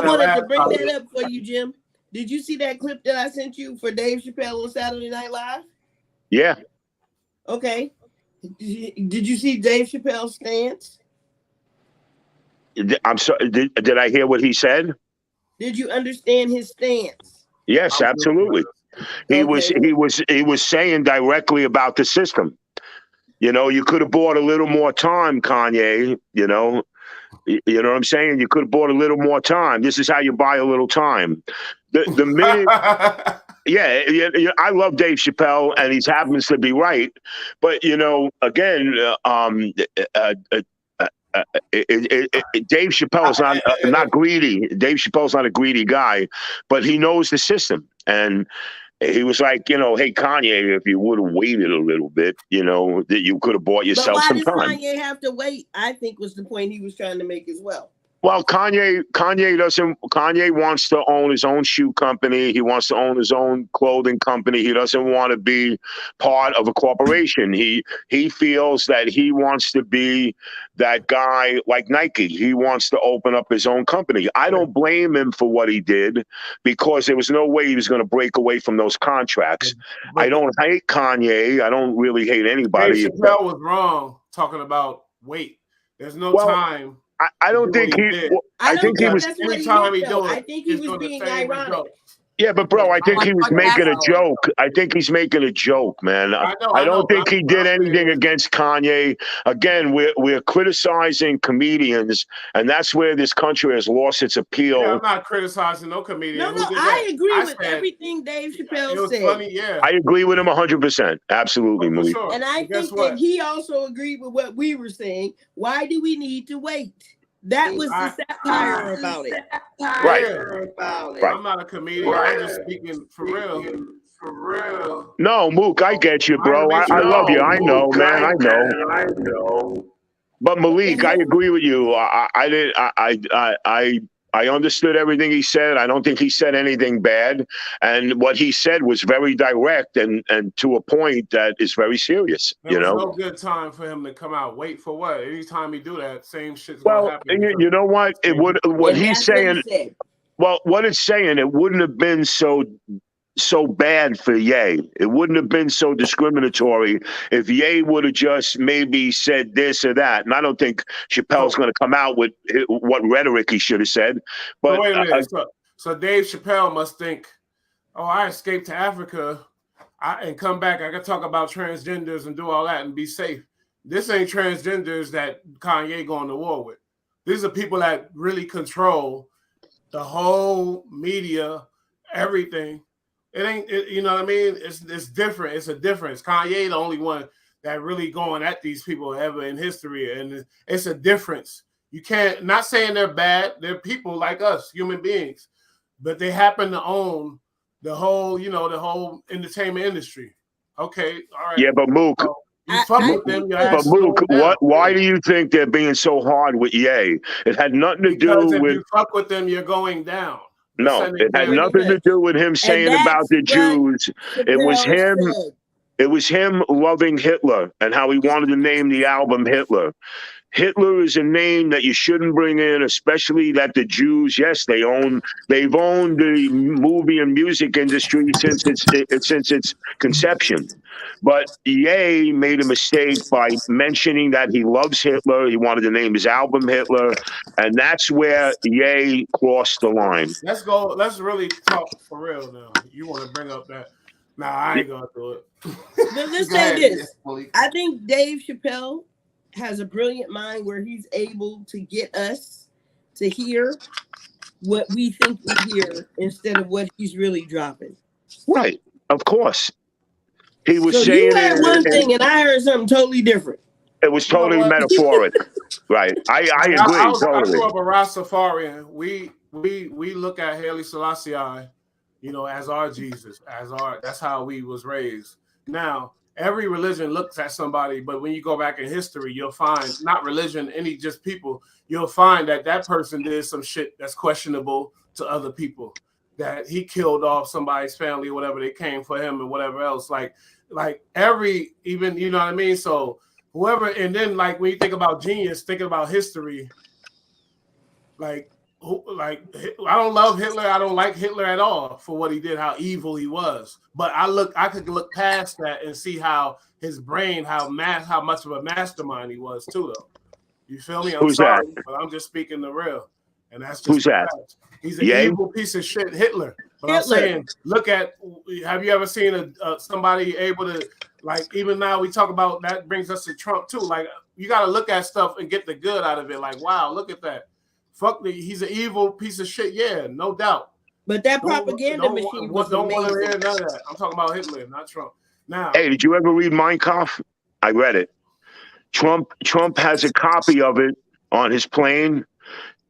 wanted to bring that up for you, Jim. Did you see that clip that I sent you for Dave Chappelle on Saturday Night Live? Yeah. Okay. Did you see Dave Chappelle's stance? I'm sorry. Did I hear what he said? Did you understand his stance? Yes, absolutely. He was saying directly about the system. You know, you could have bought a little more time, Kanye. You know what I'm saying? You could have bought a little more time. This is how you buy a little time. The minute, I love Dave Chappelle, and he happens to be right. But you know, again, Dave Chappelle's not greedy. Dave Chappelle's not a greedy guy, but he knows the system. And he was like, you know, hey, Kanye, if you would have waited a little bit, you know, that you could have bought yourself some time. But why does Kanye have to wait? I think was the point he was trying to make as well. Well, Kanye wants to own his own shoe company. He wants to own his own clothing company. He doesn't want to be part of a corporation. He feels that he wants to be that guy like Nike. He wants to open up his own company. I don't blame him for what he did because there was no way he was going to break away from those contracts. I don't hate Kanye. I don't really hate anybody. Dave Chappelle was wrong talking about wait. There's no time. I don't think he. I think he was. I think he was being ironic. Yeah, but bro, I think he was making a joke. I think he's making a joke, man. I don't think he did anything against Kanye. Again, we're criticizing comedians, and that's where this country has lost its appeal. Yeah, I'm not criticizing no comedian. No, I agree with everything Dave Chappelle said. Funny, yeah. I agree with him 100%. Absolutely, Malik. Sure. And I think that he also agreed with what we were saying. Why do we need to wait? That was the satire about it. Right. I'm not a comedian. I'm just speaking for real. No, Mook, I get you, bro. I love you. I know, man. I know. But Malik, I agree with you. I understood everything he said. I don't think he said anything bad. And what he said was very direct and to a point that is very serious. There was no good time for him to come out. Wait for what? Anytime he do that, same shit's gonna happen. You know what? It would what he's saying. Well, what it's saying, it wouldn't have been so bad for Ye. It wouldn't have been so discriminatory if Ye would have just maybe said this or that. And I don't think Chappelle's going to come out with what rhetoric he should have said. But wait a minute. So Dave Chappelle must think, oh, I escaped to Africa and come back. I can talk about transgenders and do all that and be safe. This ain't transgenders that Kanye going to war with. These are people that really control the whole media, everything. It ain't, you know what I mean? It's different. It's a difference. Kanye the only one that really going at these people ever in history, and it's a difference. You can't, not saying they're bad. They're people like us, human beings, but they happen to own the whole, the whole entertainment industry. Okay, all right. Yeah, but Mook, so you fuck with them. But Mook, why do you think they're being so hard with Ye? It had nothing to do with. If you fuck with them, you're going down. No, it had nothing to do with him saying about the Jews. It was him. It was him loving Hitler and how he wanted to name the album Hitler. Hitler is a name that you shouldn't bring in, especially that the Jews, yes, they've owned the movie and music industry since its conception. But Ye made a mistake by mentioning that he loves Hitler. He wanted to name his album Hitler, and that's where Ye crossed the line. Let's go. Let's really talk for real now. You want to bring up that? Nah, I ain't gonna do it. Let's say this. I think Dave Chappelle has a brilliant mind where he's able to get us to hear what we think we hear instead of what he's really dropping. Right. Of course. He was saying you heard one thing and I heard something totally different. It was totally metaphoric. Right. I agree. I totally. grew up a Rastafarian. We look at Haile Selassie, as our Jesus, that's how we was raised. Now, every religion looks at somebody, but when you go back in history, you'll find, not religion, just people, you'll find that person did some shit that's questionable to other people, that he killed off somebody's family or whatever, they came for him and whatever else. Like even, you know what I mean? So whoever, and then like when you think about genius, thinking about history, I don't love Hitler. I don't like Hitler at all for what he did, how evil he was. But I could look past that and see how his brain, how much of a mastermind he was too, though. You feel me? I'm sorry, but I'm just speaking the real. And that's just who's that? He's an evil piece of shit, Hitler. But I'm saying, have you ever seen somebody able to, like, even now we talk about, that brings us to Trump too. Like, you got to look at stuff and get the good out of it. Like, wow, look at that. He's an evil piece of shit. Yeah, no doubt. But that propaganda machine was don't want to hear none of that. I'm talking about Hitler, not Trump. Now, hey, did you ever read Mein Kampf? I read it. Trump has a copy of it on his plane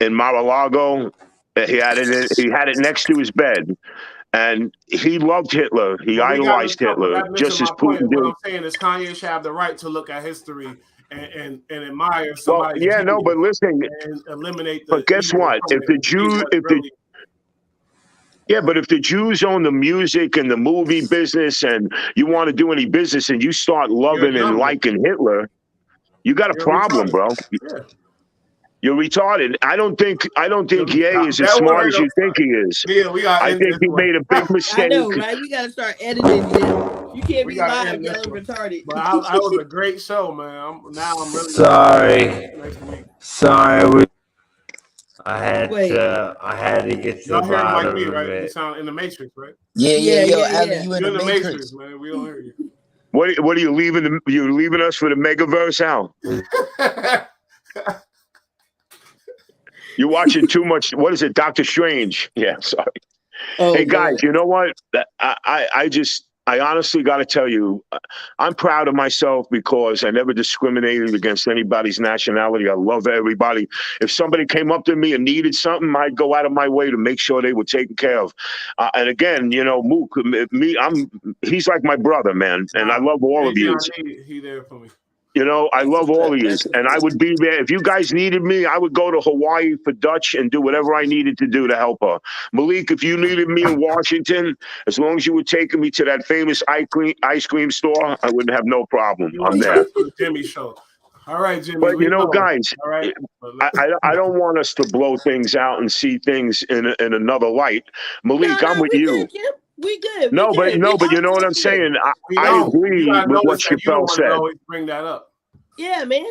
in Mar-a-Lago. He had it next to his bed, and he loved Hitler. He idolized Hitler, just as Putin did. What I'm saying is, Kanye should have the right to look at history and admire somebody. Well, yeah, no, but listen, and eliminate. But guess what? If the Jews own the music and the movie business, and you want to do any business, and you start loving and liking Hitler, you got a problem, bro. Yeah. You're retarded. I don't think Ye is as smart as you think he is. Yeah, I think he made a big mistake. I know, right? We gotta start editing this. You can't be live yelling retarded. But I was a great show, man. I'm really sorry. I had Wait. to get to Y'all the hear him like bottom me, of right? You it. sound in the Matrix, right? Yeah, Yeah, yo, yeah, Ali, yeah. you in You're the Matrix. man. We don't hear you. What are you leaving? You leaving us for the Megaverse, Al? You're watching too much. What is it, Doctor Strange? Yeah, sorry. Oh, Hey guys, Lord. you know what? I honestly got to tell you, I'm proud of myself because I never discriminated against anybody's nationality. I love everybody. If somebody came up to me and needed something, I'd go out of my way to make sure they were taken care of. And again, you know, Mook, he's like my brother, man, and I love all of you. He there for me. You know, I love all of you, That's and I would be there. If you guys needed me, I would go to Hawaii for Dutch and do whatever I needed to do to help her. Malik, if you needed me in Washington, as long as you were taking me to that famous ice cream store, I wouldn't have no problem. I'm there. For the Jimmy show. All right, Jimmy. But you know, guys, all right. I don't want us to blow things out and see things in another light. Malik, I'm with you. We good. No, but you know what I'm saying. I agree with what Chappelle said. Always bring that up. Yeah, man.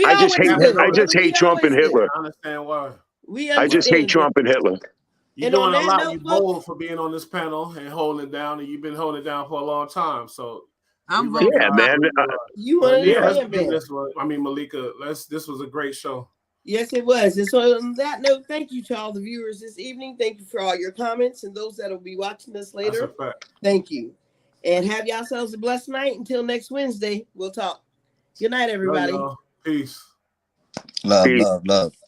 I just hate Trump and Hitler. I understand why. I just hate Trump and Hitler. You're doing a lot. You're bold for being on this panel and holding it down, and you've been holding it down for a long time. So I'm yeah, man. You want this one. I mean, Malika, this was a great show. Yes, it was. And so on that note, thank you to all the viewers this evening. Thank you for all your comments and those that will be watching us later. That's a fact. Thank you. And have yourselves a blessed night. Until next Wednesday, we'll talk. Good night, everybody. Peace. Love.